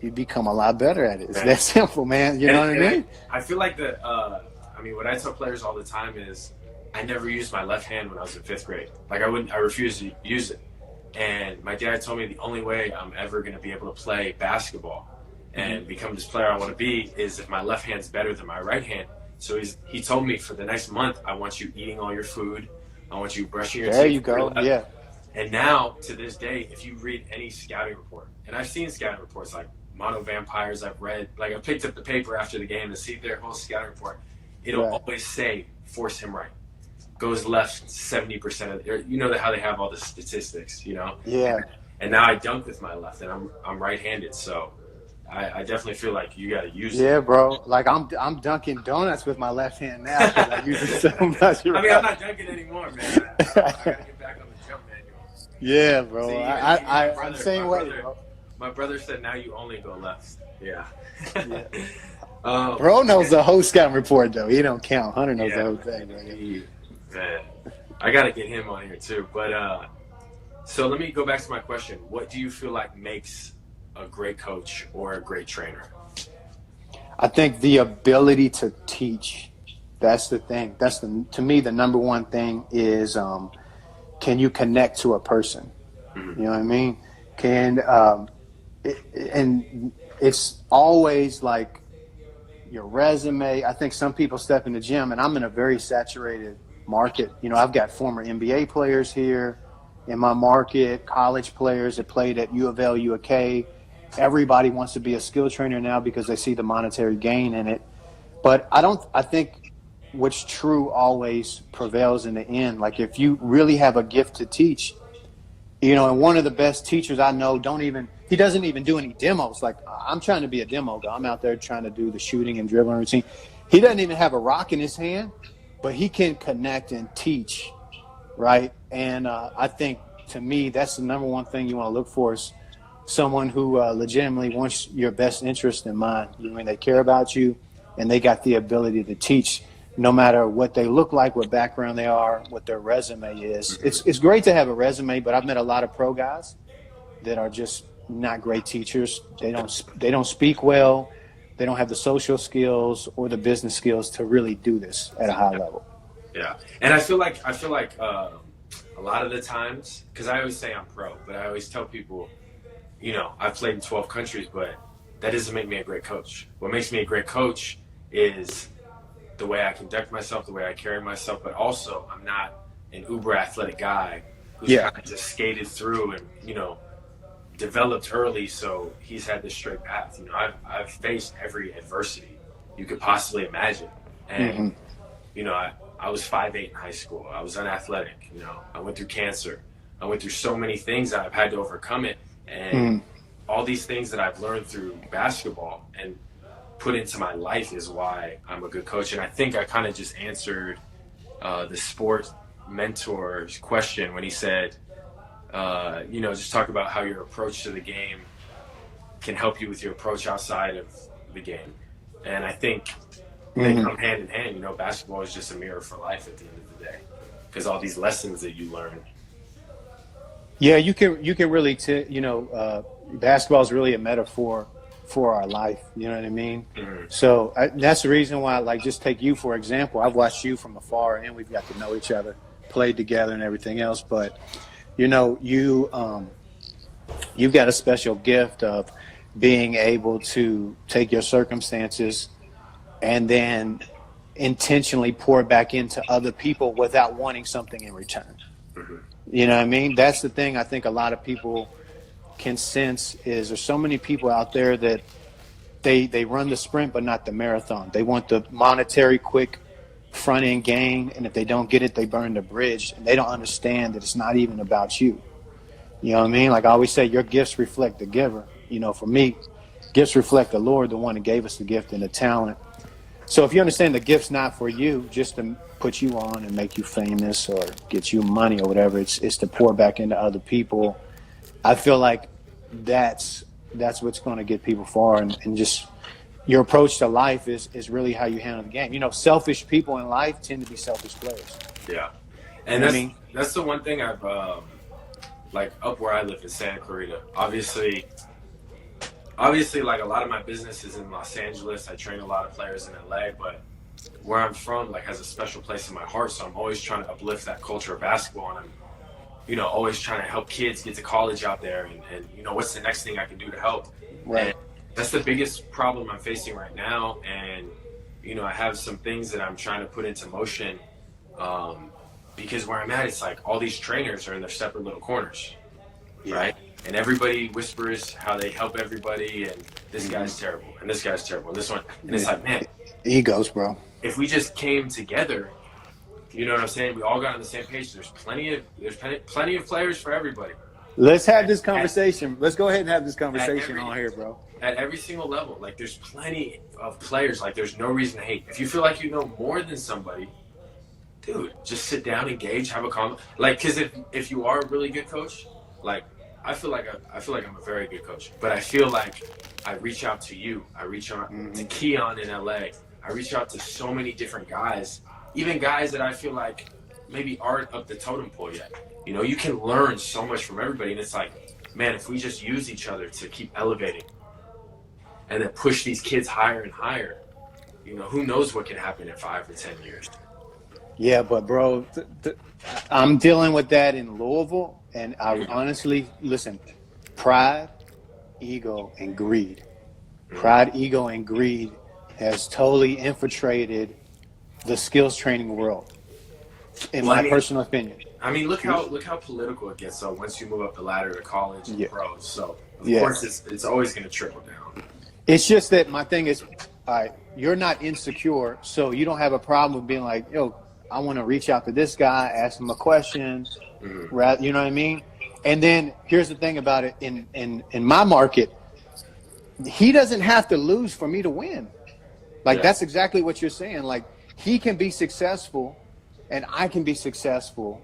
you become a lot better at it. It's that simple, man. You know what I mean? I feel like what I tell players all the time is I never used my left hand when I was in 5th grade. Like, I refused to use it. And my dad told me the only way I'm ever going to be able to play basketball and become this player I want to be is if my left hand's better than my right hand. So he told me for the next month, I want you eating all your food. I want you brushing your teeth. There you go, yeah. And now, to this day, if you read any scouting report, and I've seen scouting reports like Mono Vampires, I've read, like I picked up the paper after the game to see their whole scouting report, it'll always say, force him right. Goes left 70% of the, how they have all the statistics, Yeah. And now I dunk with my left, and I'm right-handed, so I definitely feel like you got to use it. Yeah, bro. Like, I'm dunking donuts with my left hand now because I use it so much. I'm not dunking anymore, man. I got to get back on the jump manual. Yeah, bro. See, I'm the same way, bro. My brother said now you only go left. Yeah. Bro knows the whole scouting report, though. He don't count. Hunter knows the whole thing, bro. Man, I got to get him on here, too. But so let me go back to my question. What do you feel like makes a great coach or a great trainer? I think the ability to teach. That's the thing. To me, the number one thing is can you connect to a person? Mm-hmm. You know what I mean? And it's always like your resume. I think some people step in the gym, and I'm in a very saturated market. I've got former NBA players here in my market, college players that played at U of L, U of K. Everybody wants to be a skill trainer now because they see the monetary gain in it. But I think what's true always prevails in the end. Like if you really have a gift to teach, and one of the best teachers I know he doesn't even do any demos. Like I'm trying to be a demo guy. I'm out there trying to do the shooting and dribbling routine. He doesn't even have a rock in his hand, but he can connect and teach, right? And I think to me, that's the number one thing you want to look for is someone who legitimately wants your best interest in mind. They care about you and they got the ability to teach no matter what they look like, what background they are, what their resume is. It's great to have a resume, but I've met a lot of pro guys that are just not great teachers. They don't speak well. They don't have the social skills or the business skills to really do this at a high level. Yeah, and I feel like a lot of the times, because I always say I'm pro, but I always tell people, I've played in 12 countries, but that doesn't make me a great coach. What makes me a great coach is the way I conduct myself, the way I carry myself, but also I'm not an uber athletic guy who's kind of just skated through and, developed early, so he's had this straight path. I've faced every adversity you could possibly imagine. And, I was 5'8" in high school. I was unathletic. I went through cancer. I went through so many things that I've had to overcome it. And all these things that I've learned through basketball and put into my life is why I'm a good coach. And I think I kind of just answered the sport mentor's question when he said, just talk about how your approach to the game can help you with your approach outside of the game. And I think they come hand in hand. Basketball is just a mirror for life at the end of the day, because all these lessons that you learn. Yeah, you can really, basketball is really a metaphor for our life. You know what I mean? Mm-hmm. So that's the reason why, like, just take you for example. I've watched you from afar, and we've got to know each other, played together, and everything else. But you've got a special gift of being able to take your circumstances and then intentionally pour back into other people without wanting something in return. Mm-hmm. You know what I mean? That's the thing I think a lot of people can sense is there's so many people out there that they run the sprint but not the marathon. They want the monetary quick front end gain, and if they don't get it, they burn the bridge, and they don't understand that it's not even about you. You know what I mean? Like I always say, your gifts reflect the giver. For me, gifts reflect the Lord, the one that gave us the gift and the talent. So if you understand the gift's not for you just to put you on and make you famous or get you money or whatever, it's to pour back into other people. I feel like that's what's going to get people far, and just your approach to life is really how you handle the game. Selfish people in life tend to be selfish players. Yeah, and that's the one thing I've like up where I live in Santa Clarita. Obviously, like a lot of my business is in Los Angeles. I train a lot of players in LA, but where I'm from, like, has a special place in my heart. So I'm always trying to uplift that culture of basketball, and I'm, always trying to help kids get to college out there, and what's the next thing I can do to help. Right. And that's the biggest problem I'm facing right now. And, I have some things that I'm trying to put into motion, because where I'm at, it's like all these trainers are in their separate little corners, right? And everybody whispers how they help everybody, and this guy's terrible, and this guy's terrible, and this one. And it's like, man. Egos, bro. If we just came together, you know what I'm saying? We all got on the same page. There's plenty of players for everybody. Let's have this conversation. Let's go ahead and have this conversation on here, bro. At every single level. Like, there's plenty of players. Like, there's no reason to hate. If you feel like you know more than somebody, dude, just sit down, engage, have a comment. Like, because if you are a really good coach, like, I feel like I'm a very good coach, but I feel like I reach out to you. I reach out to Keon in LA. I reach out to so many different guys, even guys that I feel like maybe aren't up the totem pole yet. You can learn so much from everybody, and it's like, man, if we just use each other to keep elevating and then push these kids higher and higher, who knows what can happen in 5 or 10 years. Yeah, but bro, I'm dealing with that in Louisville. And I honestly, listen, pride, ego, and greed. Pride, ego, and greed has totally infiltrated the skills training world, in my personal opinion. I mean, look how political it gets, though, once you move up the ladder to college and pros. So, of course, it's always going to trickle down. It's just that my thing is, all right, you're not insecure, so you don't have a problem with being like, yo, I want to reach out to this guy, ask him a question, Mm-hmm. right? You know what I mean? And then here's the thing about it in my market, he doesn't have to lose for me to win. Like Yeah. that's exactly what you're saying. Like he can be successful and I can be successful.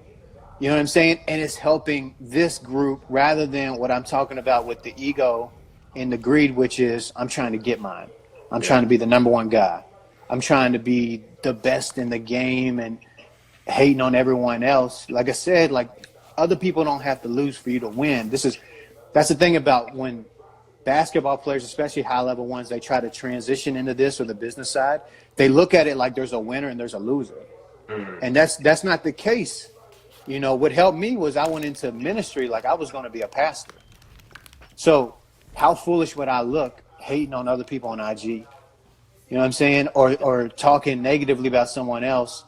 You know what I'm saying? And it's helping this group rather than what I'm talking about with the ego and the greed, which is I'm trying to get mine. I'm Yeah. trying to be the number one guy. I'm trying to be the best in the game and hating on everyone else. Like I said, like other people don't have to lose for you to win. That's the thing about when basketball players, especially high level ones, they try to transition into this or the business side. They look at it like there's a winner and there's a loser. Mm-hmm. And that's not the case. You know, what helped me was I went into ministry like I was going to be a pastor. So how foolish would I look hating on other people on IG? You know what I'm saying? Or talking negatively about someone else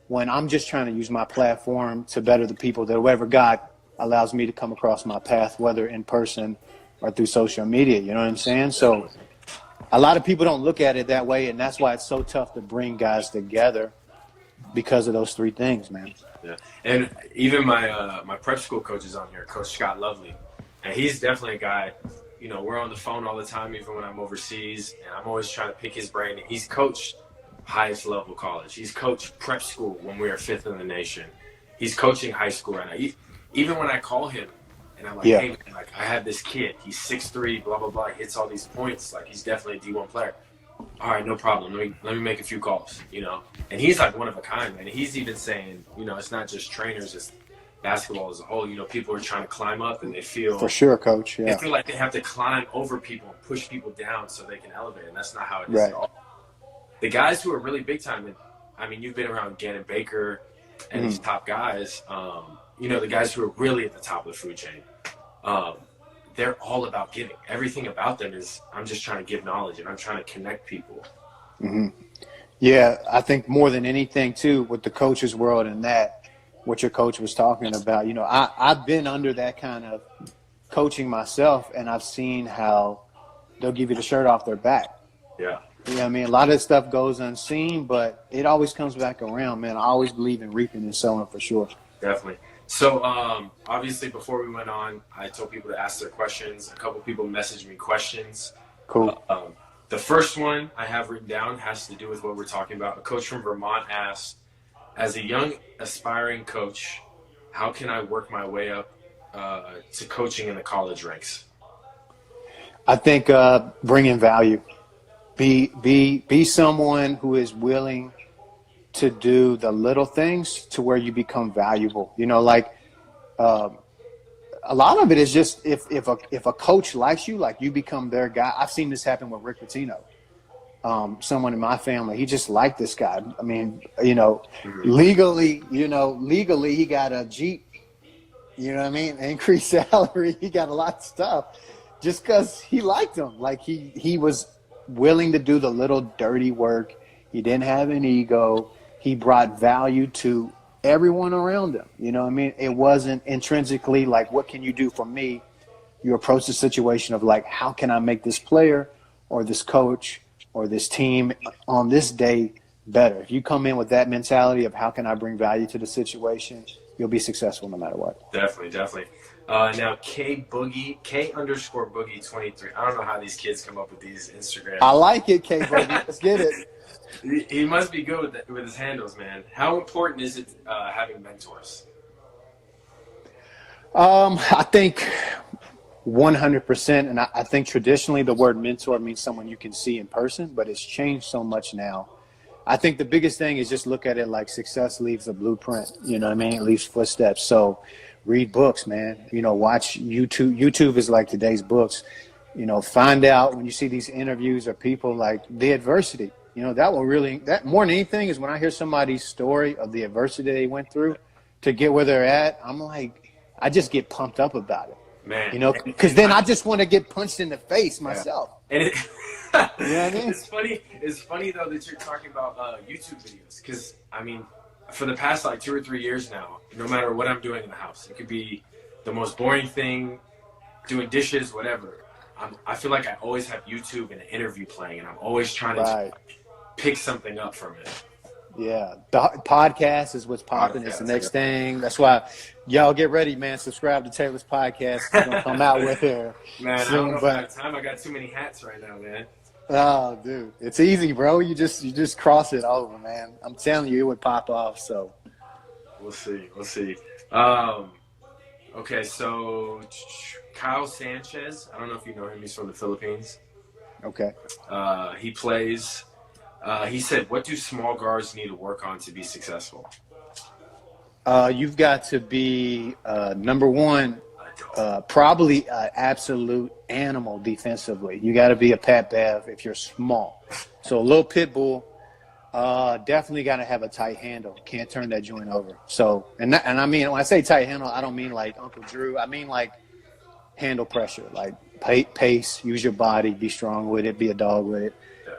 when I'm just trying to use my platform to better the people that whoever God allows me to come across my path, whether in person or through social media. You know what I'm saying? So Definitely. a lot of people don't look at it that way, and that's why it's so tough to bring guys together because of those three things, man. Yeah, and even my prep school coach is on here, Coach Scott Lovely, and he's definitely a guy. You know, we're on the phone all the time, even when I'm overseas, and I'm always trying to pick his brain. He's coached highest level college. He's coached prep school when we were fifth in the nation. He's coaching high school right now. Even when I call him and I'm like, Yeah, hey man, like I have this kid. He's 6'3", blah blah blah. He hits all these points. Like he's definitely a D1 player. All right, no problem. Let me make a few calls, you know. And he's like one of a kind, man. He's even saying, you know, it's not just trainers, it's basketball as a whole. You know, people are trying to climb up and for sure, coach. they Yeah, feel like they have to climb over people and push people down so they can elevate. And that's not how it is right. at all. The guys who are really big time, and I mean, you've been around Gannon Baker and these top guys. You know, the guys who are really at the top of the food chain. Um, they're all about giving. Everything about them is I'm just trying to give knowledge and I'm trying to connect people. Yeah, I think more than anything too with the coaches world and that what your coach was talking about. You know, I've been under that kind of coaching myself, and I've seen how they'll give you the shirt off their back. Yeah. You know what I mean? A lot of this stuff goes unseen, but it always comes back around, man. I always believe in reaping and sowing for sure. Definitely. So, obviously, before we went on, I told people to ask their questions. A couple people messaged me questions. Cool. The first one I have written down has to do with what we're talking about. A coach from Vermont asked, as a young aspiring coach, how can I work my way up to coaching in the college ranks? I think bringing value. Be someone who is willing to do the little things to where you become valuable. You know, like a lot of it is just if a coach likes you, like you become their guy. I've seen this happen with Rick Pitino. Someone in my family, he just liked this guy. I mean, you know, legally he got a Jeep. You know what I mean? Increased salary. He got a lot of stuff just because he liked him. Like he was willing to do the little dirty work. He didn't have an ego. He brought value to everyone around him. You know what I mean? It wasn't intrinsically like, what can you do for me? You approach the situation of like, how can I make this player or this coach or this team on this day better? If you come in with that mentality of how can I bring value to the situation, you'll be successful no matter what. Definitely. Now, K underscore Boogie 23. I don't know how these kids come up with these Instagram. I like it, K Boogie. Let's get it. He must be good with his handles, man. How important is it having mentors? I think 100%. And I think traditionally the word mentor means someone you can see in person, but it's changed so much now. I think the biggest thing is just look at it like success leaves a blueprint. You know what I mean? It leaves footsteps. So read books, man. You know, watch YouTube. YouTube is like today's books. You know, find out when you see these interviews of people like the adversity. You know, that more than anything is when I hear somebody's story of the adversity they went through to get where they're at, I'm like, I just get pumped up about it. Man. You know, because then I just want to get punched in the face myself. And you know what I mean? It's funny though that you're talking about YouTube videos, because I mean, for the past like 2 or 3 years now, no matter what I'm doing in the house, it could be the most boring thing, doing dishes, whatever. I feel like I always have YouTube and an interview playing, and I'm always trying to pick something up from it. Yeah, the podcast is what's popping. It's the next thing. That's why y'all get ready, man. Subscribe to Taylor's podcast. It's gonna come out with her Man, soon. I don't know if I have time. I got too many hats right now, man. Oh, dude, it's easy, bro. You just cross it over, man. I'm telling you, it would pop off. So we'll see. Okay, so Kyle Sanchez. I don't know if you know him. He's from the Philippines. Okay. He plays. He said, "What do small guards need to work on to be successful?" You've got to be number one, probably an absolute animal defensively. You got to be a Pat Bev if you're small. So a little pit bull. Definitely got to have a tight handle. Can't turn that joint over. So and I mean when I say tight handle, I don't mean like Uncle Drew. I mean like handle pressure, like pace. Use your body. Be strong with it. Be a dog with it.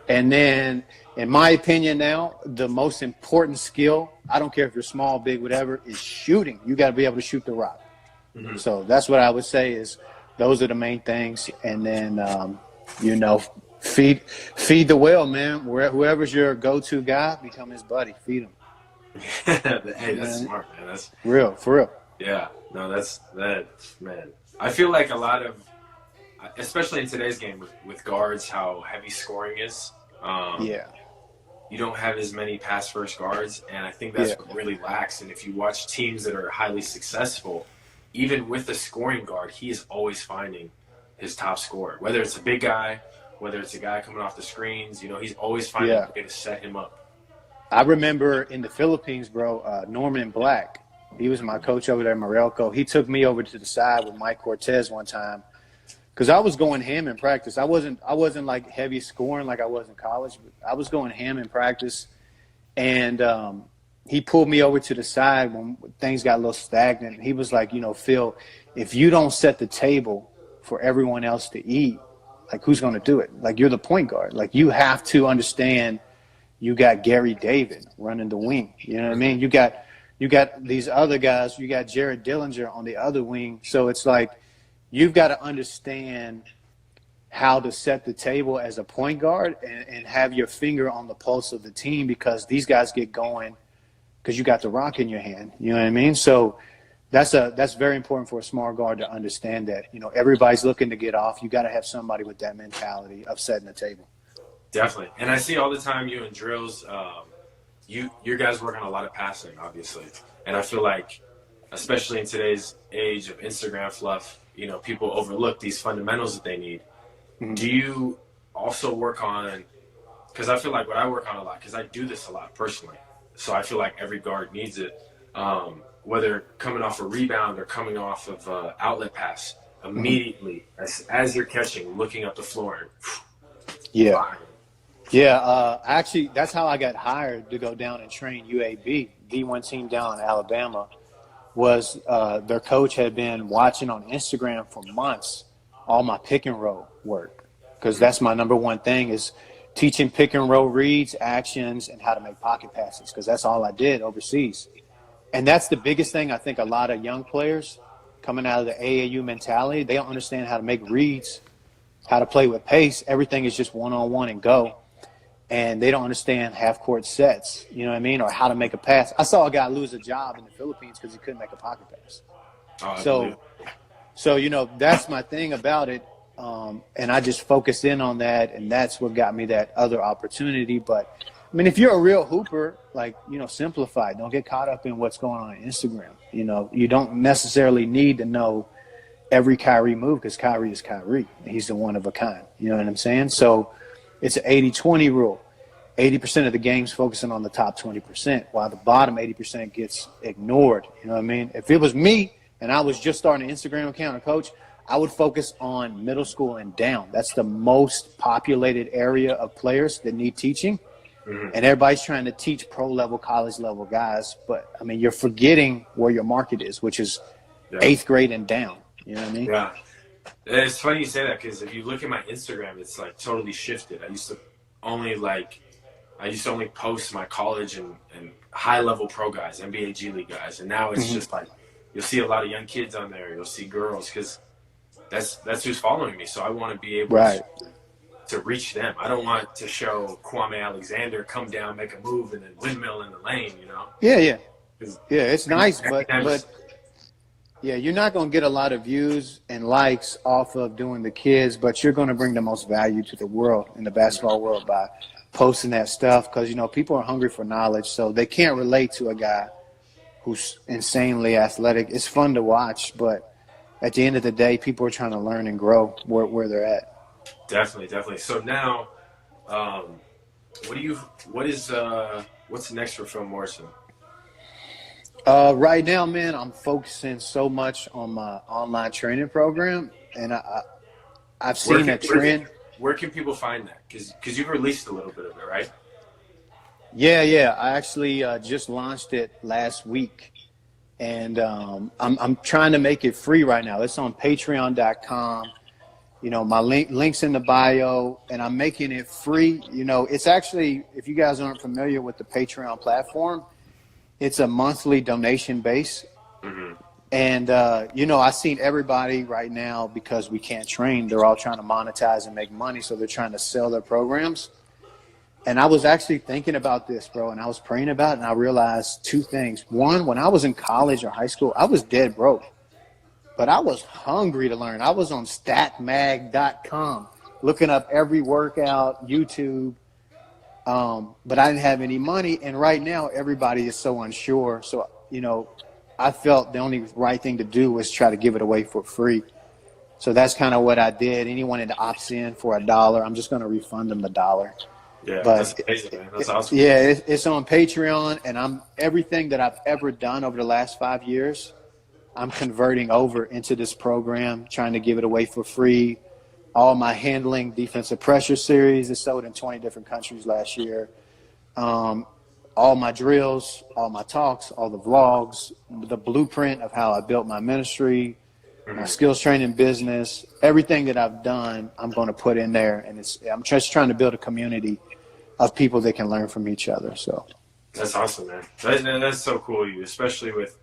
And then, in my opinion now, the most important skill, I don't care if you're small, big, whatever, is shooting. You got to be able to shoot the rock. Mm-hmm. So that's what I would say is those are the main things. And then, feed the whale, man. Whoever's your go-to guy, become his buddy. Feed him. Hey, that's smart, man. That's real, for real. Yeah. No, that's man. I feel like a lot of, especially in today's game with guards, how heavy scoring is. You don't have as many pass first guards, and I think that's what really lacks. And if you watch teams that are highly successful, even with a scoring guard, he is always finding his top scorer. Whether it's a big guy, whether it's a guy coming off the screens, he's always finding a way to set him up. I remember in the Philippines, bro, Norman Black, he was my coach over there in Morelco. He took me over to the side with Mike Cortez one time. Because I was going ham in practice. I wasn't like heavy scoring like I was in college, but I was going ham in practice. And he pulled me over to the side when things got a little stagnant. And he was like, Phil, if you don't set the table for everyone else to eat, like who's going to do it? Like you're the point guard. Like you have to understand you got Gary David running the wing. You know what I mean? You got these other guys. You got Jared Dillinger on the other wing. So it's like, you've got to understand how to set the table as a point guard and have your finger on the pulse of the team because these guys get going because you got the rock in your hand. You know what I mean? So that's very important for a small guard to understand that. Everybody's looking to get off. You got to have somebody with that mentality of setting the table. Definitely. And I see all the time you in drills, your guys work on a lot of passing, obviously. And I feel like, especially in today's age of Instagram fluff, people overlook these fundamentals that they need. Mm-hmm. Do you also work on, because I feel like what I work on a lot, because I do this a lot personally, so I feel like every guard needs it, whether coming off a rebound or coming off of an outlet pass, immediately, as you're catching, looking up the floor. Yeah. Yeah, actually, that's how I got hired to go down and train UAB, D1 team down in Alabama. Was their coach had been watching on Instagram for months all my pick and roll work because that's my number one thing is teaching pick and roll reads, actions, and how to make pocket passes because that's all I did overseas. And that's the biggest thing I think a lot of young players coming out of the AAU mentality, they don't understand how to make reads, how to play with pace. Everything is just one-on-one and go. And they don't understand half-court sets, you know what I mean, or how to make a pass. I saw a guy lose a job in the Philippines because he couldn't make a pocket pass. So that's my thing about it, and I just focused in on that, and that's what got me that other opportunity. But, I mean, if you're a real hooper, like, simplify. Don't get caught up in what's going on Instagram. You don't necessarily need to know every Kyrie move because Kyrie is Kyrie. He's the one of a kind. You know what I'm saying? So it's an 80-20 rule. 80% of the game's focusing on the top 20%, while the bottom 80% gets ignored. You know what I mean? If it was me and I was just starting an Instagram account or coach, I would focus on middle school and down. That's the most populated area of players that need teaching. Mm-hmm. And everybody's trying to teach pro-level, college-level guys. But, I mean, you're forgetting where your market is, which is 8th grade and down. You know what I mean? Yeah. It's funny you say that because if you look at my Instagram, it's like totally shifted. I used to only post my college and high level pro guys, NBA G League guys, and now it's just like you'll see a lot of young kids on there. You'll see girls because that's who's following me. So I want to be able to reach them. I don't want to show Kwame Alexander come down, make a move, and then windmill in the lane. You know? Yeah, yeah, 'Cause yeah. It's nice, that yeah, you're not going to get a lot of views and likes off of doing the kids, but you're going to bring the most value to the world, in the basketball world, by posting that stuff, because, you know, people are hungry for knowledge, so they can't relate to a guy who's insanely athletic. It's fun to watch, but at the end of the day, people are trying to learn and grow where they're at. definitely. So now, um, what's next for Phil Morrison? Right now, man, I'm focusing so much on my online training program, and I've seen a trend. Where can people find that? Because you've released a little bit of it, right? Yeah, yeah. I actually just launched it last week, and I'm trying to make it free right now. It's on Patreon.com. You know, my link's in the bio, and I'm making it free. You know, it's actually, if you guys aren't familiar with the Patreon platform, it's a monthly donation base. Mm-hmm. And, you know, I've seen everybody right now, because we can't train, they're all trying to monetize and make money. So they're trying to sell their programs. And I was actually thinking about this, bro, and I was praying about it, and I realized two things. One, when I was in college or high school, I was dead broke, but I was hungry to learn. I was on statmag.com looking up every workout, YouTube, but I didn't have any money. And right now, everybody is so unsure. So, you know, I felt the only right thing to do was try to give it away for free. So that's kind of what I did. Anyone that opts in for $1, I'm just going to refund them $1. Yeah, But that's amazing, man. That's awesome. yeah, it's on Patreon, and everything that I've ever done over the last 5 years, I'm converting over into this program, trying to give it away for free. All my handling defensive pressure series is sold in 20 different countries last year. All my drills, all my talks, all the vlogs, the blueprint of how I built my ministry, my skills training business, everything that I've done, I'm going to put in there. And I'm just trying to build a community of people that can learn from each other. So that's awesome, man. That's so cool of you, especially with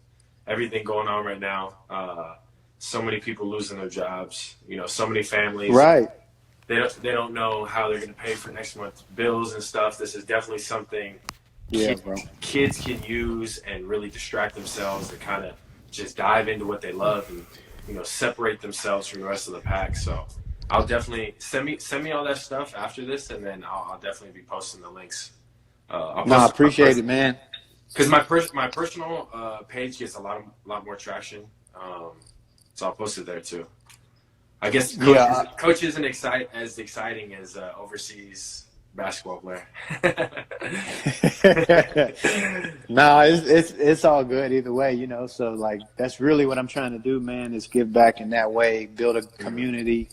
everything going on right now. So many people losing their jobs. You know, so many families. right. They don't know how they're going to pay for next month's bills and stuff. This is definitely something kids can use and really distract themselves and kind of just dive into what they love and, you know, separate themselves from the rest of the pack. So I'll definitely send me all that stuff after this, and then I'll definitely be posting the links. I appreciate it, man. Because my personal page gets a lot more traction, so I'll post it there too. I guess coach isn't as exciting as overseas basketball player. No, it's all good either way, you know. So like, that's really what I'm trying to do, man, is give back in that way, build a community.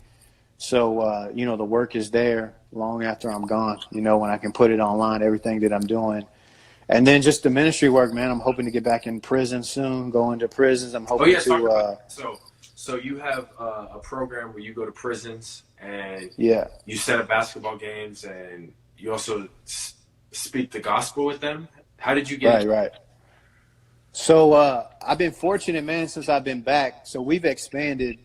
So you know, the work is there long after I'm gone. You know, when I can put it online, everything that I'm doing, and then just the ministry work, man. I'm hoping to get back in prison soon. Go into prisons. I'm hoping to. So you have a program where you go to prisons and yeah, you set up basketball games, and you also speak the gospel with them. How did you get right? So I've been fortunate, man, since I've been back. So we've expanded.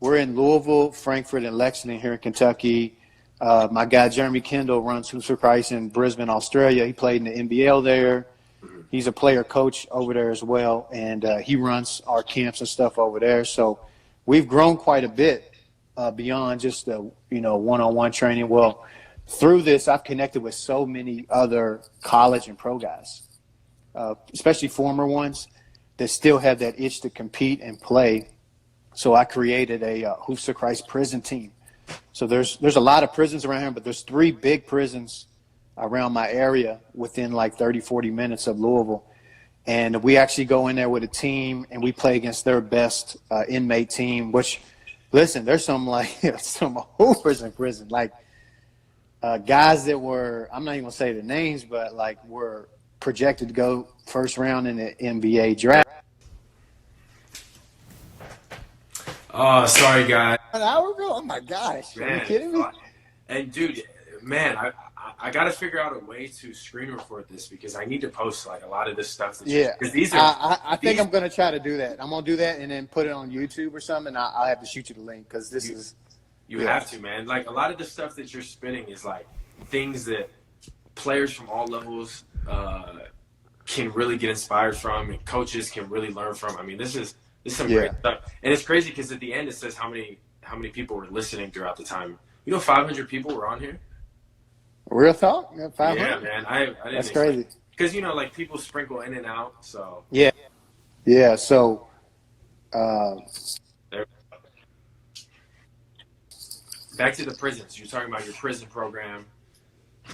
We're in Louisville, Frankfort, and Lexington here in Kentucky. My guy Jeremy Kendall runs Hoops for Christ in Brisbane, Australia. He played in the NBL there. He's a player coach over there as well, and he runs our camps and stuff over there. So we've grown quite a bit beyond just the, you know, one-on-one training. Well, through this, I've connected with so many other college and pro guys, especially former ones that still have that itch to compete and play. So I created a Hoops for Christ prison team. So there's a lot of prisons around here, but there's 3 big prisons around my area within like 30, 40 minutes of Louisville. And we actually go in there with a team, and we play against their best inmate team, which, listen, there's some some hoopers in prison, like guys that were, I'm not even going to say the names, but like were projected to go first round in the NBA draft. Oh, sorry, guys. An hour ago? Oh, my gosh. Man, are you kidding me? And, dude, man, I got to figure out a way to screen record this, because I need to post, like, a lot of this stuff. Because these are. I think I'm going to try to do that. I'm going to do that and then put it on YouTube or something. I'll have to shoot you the link, because this is. You Yeah. have to, man. Like a lot of the stuff that you're spitting is like things that players from all levels can really get inspired from, and coaches can really learn from. I mean, this is some great Yeah. stuff, and it's crazy because at the end it says how many people were listening throughout the time. 500 people were on here. Real talk? Yeah, Yeah, 500? man. I didn't That's expect crazy. because like people sprinkle in and out. So Yeah. Yeah. So, uh, there. Back to the prisons. You're talking about your prison program.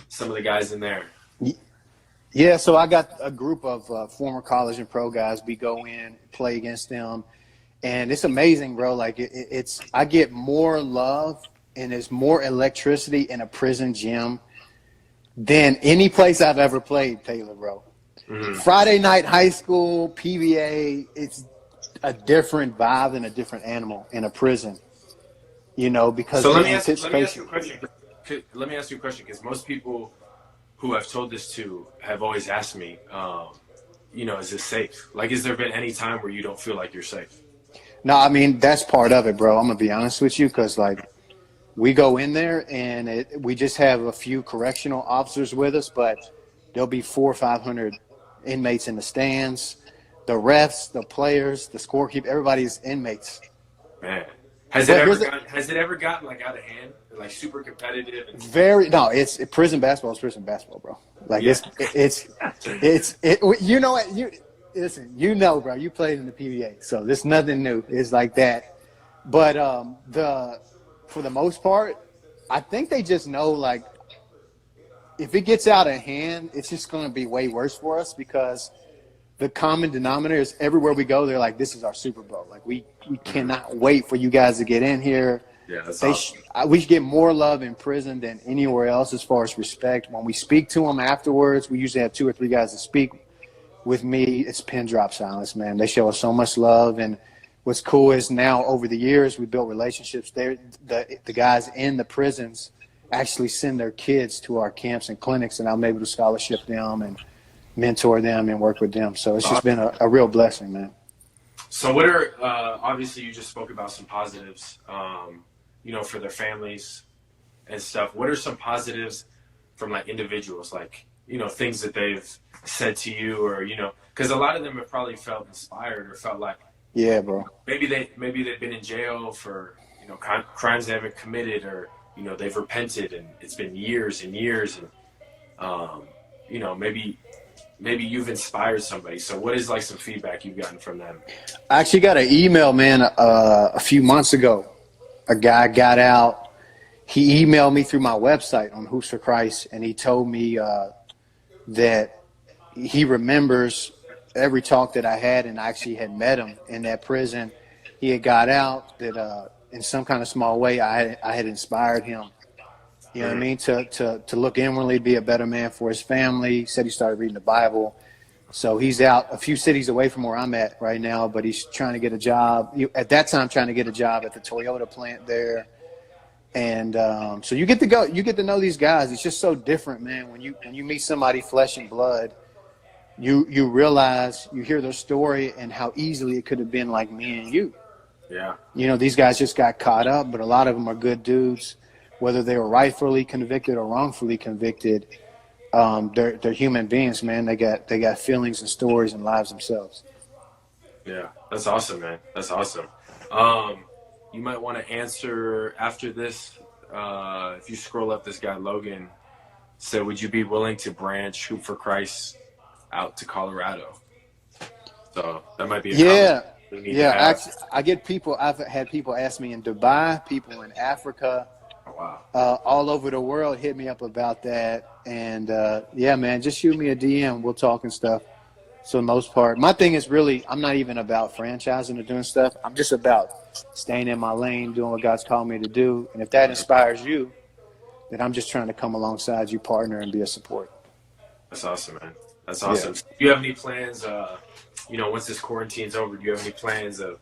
Some of the guys in there. yeah. So I got a group of former college and pro guys. We go in, play against them, and it's amazing, bro. Like it's, I get more love and there's more electricity in a prison gym than any place I've ever played, Taylor, bro. Mm-hmm. Friday night high school, PBA, it's a different vibe and a different animal in a prison, because So the let me ask you anticipation. a question. Let me ask you a question because most people who I've told this to have always asked me, is this safe? Like, has there been any time where you don't feel like you're safe? No, I mean, that's part of it, bro. I'm going to be honest with you because, like, we go in there and we just have a few correctional officers with us, but there'll be 400 or 500 inmates in the stands. The refs, the players, the scorekeeper, everybody's inmates. Man, has But it ever gotten like out of hand, like super competitive? And it's prison basketball is prison basketball, bro. Like yeah, you know what, listen, bro, you played in the PBA, so there's nothing new. It's like that. But for the most part, I think they just know, like, if it gets out of hand, it's just going to be way worse for us because the common denominator is everywhere we go, they're like, this is our Super Bowl. Like, we cannot wait for you guys to get in here. yeah, that's awesome. We should get more love in prison than anywhere else as far as respect. When we speak to them afterwards, we usually have 2 or 3 guys that speak with me. It's pin drop silence, man. They show us so much love. And what's cool is now over the years, we built relationships there. The guys in the prisons actually send their kids to our camps and clinics, and I'm able to scholarship them and mentor them and work with them. So it's just been a real blessing, man. So what are obviously you just spoke about some positives, for their families and stuff. What are some positives from like individuals, like things that they've said to you, or because a lot of them have probably felt inspired or felt like bro. Maybe they've been in jail for crimes they haven't committed, or they've repented and it's been years and years, and maybe you've inspired somebody. So what is like some feedback you've gotten from them? I actually got an email, man, a few months ago. A guy got out. He emailed me through my website on Hoops for Christ, and he told me that he remembers every talk that I had, and I actually had met him in that prison. He had got out, that in some kind of small way I had inspired him. You know what I mean? To look inwardly, be a better man for his family. He said he started reading the Bible. So he's out a few cities away from where I'm at right now, but he's trying to get a job. At that time, trying to get a job at the Toyota plant there. And so you get to know these guys. It's just so different, man. When you meet somebody flesh and blood, you realize, you hear their story and how easily it could have been like me and you. Yeah. These guys just got caught up, but a lot of them are good dudes. Whether they were rightfully convicted or wrongfully convicted, they're human beings, man. They got feelings and stories and lives themselves. Yeah, that's awesome, man. That's awesome. You might want to answer after this. If you scroll up, this guy Logan said, "Would you be willing to branch Hoop for Christ out to Colorado?" So that might be a conversation we need to have. Actually, I've had people ask me in Dubai, people in Africa. Oh, wow. All over the world hit me up about that. And, man, just shoot me a DM. We'll talk and stuff. So the most part, my thing is really, I'm not even about franchising or doing stuff. I'm just about staying in my lane, doing what God's called me to do. And if that inspires you, then I'm just trying to come alongside you, partner, and be a support. That's awesome, man. That's awesome. Yeah. Do you have any plans, once this quarantine's over, do you have any plans of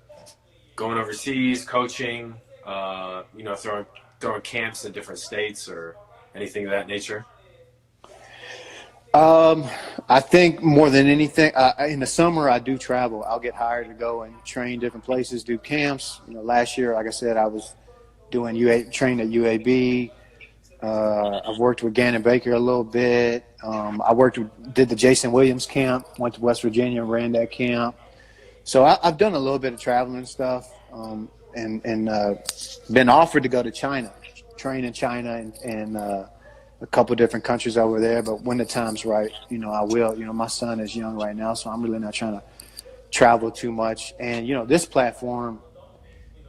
going overseas, coaching, throwing camps in different states or anything of that nature? I think more than anything, in the summer I do travel. I'll get hired to go and train different places, do camps. Last year, like I said, I was doing trained at UAB. I've worked with Gannon Baker a little bit. Did the Jason Williams camp, went to West Virginia, ran that camp. So I've done a little bit of traveling and stuff, and been offered to go to China, train in China and a couple different countries over there. But when the time's right, I will. My son is young right now, so I'm really not trying to travel too much. And, this platform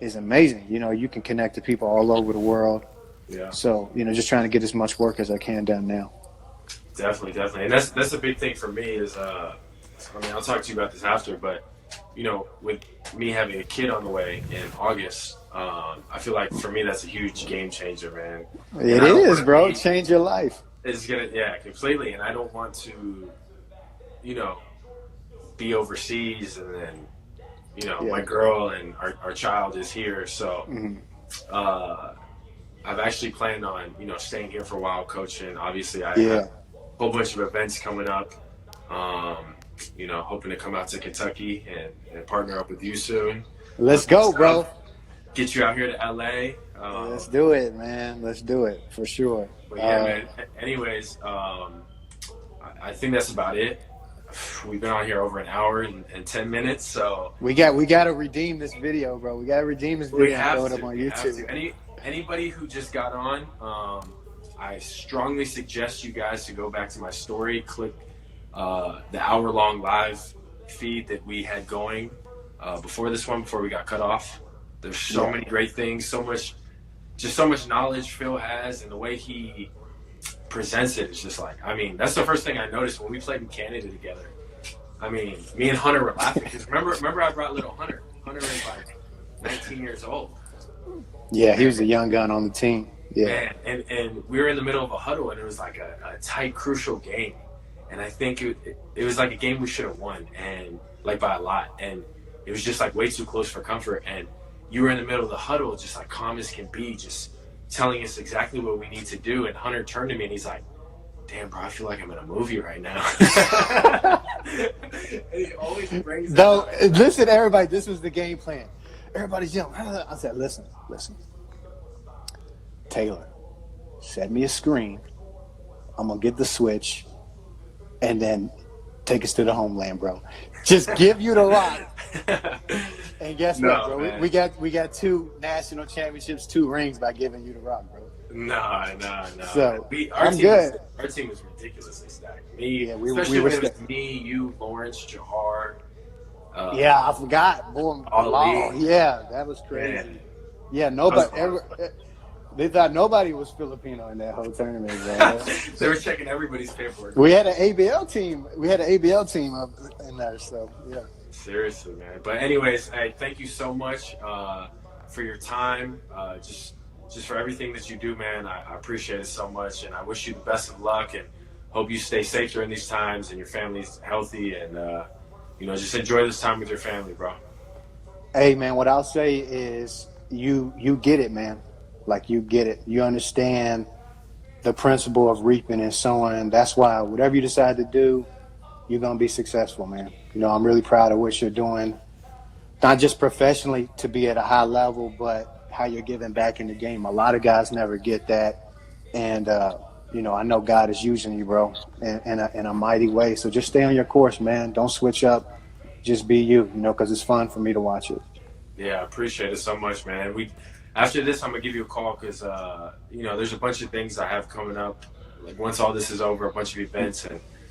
is amazing. You can connect to people all over the world. Yeah. So, just trying to get as much work as I can done now. Definitely. And that's a big thing for me is, I'll talk to you about this after, but, with me having a kid on the way in August, I feel like for me, that's a huge game changer, man. It is, bro. Change your life. It's completely. And I don't want to, be overseas and then, my girl and our child is here. So, I've actually planned on, staying here for a while coaching. Obviously, I have a whole bunch of events coming up. Hoping to come out to Kentucky and partner up with you soon. Let's go, bro. Get you out here to LA. Let's do it, man. Let's do it for sure. But man. Anyways, I think that's about it. We've been on here over an hour and 10 minutes, so we got to redeem this video, bro. We got to redeem this video and throw it up on YouTube. Anybody who just got on, I strongly suggest you guys to go back to my story, click the hour-long live feed that we had going before we got cut off. There's so many great things, so much knowledge Phil has, and the way he presents it is just like, that's the first thing I noticed when we played in Canada together. Me and Hunter were laughing because remember I brought little Hunter. Hunter was like 19 years old. Yeah, he was a young gun on the team. Yeah, and we were in the middle of a huddle, and it was like a tight, crucial game. And I think it was like a game we should have won, and like by a lot. And it was just like way too close for comfort. And you were in the middle of the huddle, just like calm as can be, just telling us exactly what we need to do. And Hunter turned to me and he's like, "Damn, bro, I feel like I'm in a movie right now." And he always brings that up. Listen, everybody, this was the game plan. Everybody's yelling. I said, listen. Taylor, set me a screen. I'm going to get the switch and then take us to the homeland, bro. Just give you the rock. And guess what, bro? Man. We got 2 national championships, 2 rings by giving you the rock, bro. No. So, our I'm team good. Our team was ridiculously stacked. We were with me, you, Lawrence, Jahar. I forgot. Boom. Yeah, that was crazy. Man. Yeah, nobody they thought nobody was Filipino in that whole tournament, bro. They were checking everybody's paperwork. We had an ABL team. up in there, so yeah. Seriously, man. But anyways, hey, thank you so much for your time. Just for everything that you do, man. I appreciate it so much, and I wish you the best of luck, and hope you stay safe during these times, and your family's healthy, and just enjoy this time with your family, bro. Hey, man, what I'll say is you get it, man. Like, you get it. You understand the principle of reaping and sowing. That's why whatever you decide to do, you're going to be successful, man. I'm really proud of what you're doing, not just professionally to be at a high level, but how you're giving back in the game. A lot of guys never get that. And, I know God is using you, bro, in a mighty way. So just stay on your course, man. Don't switch up. Just be you, because it's fun for me to watch it. Yeah, I appreciate it so much, man. After this, I'm going to give you a call because, there's a bunch of things I have coming up. Like, once all this is over, a bunch of events, and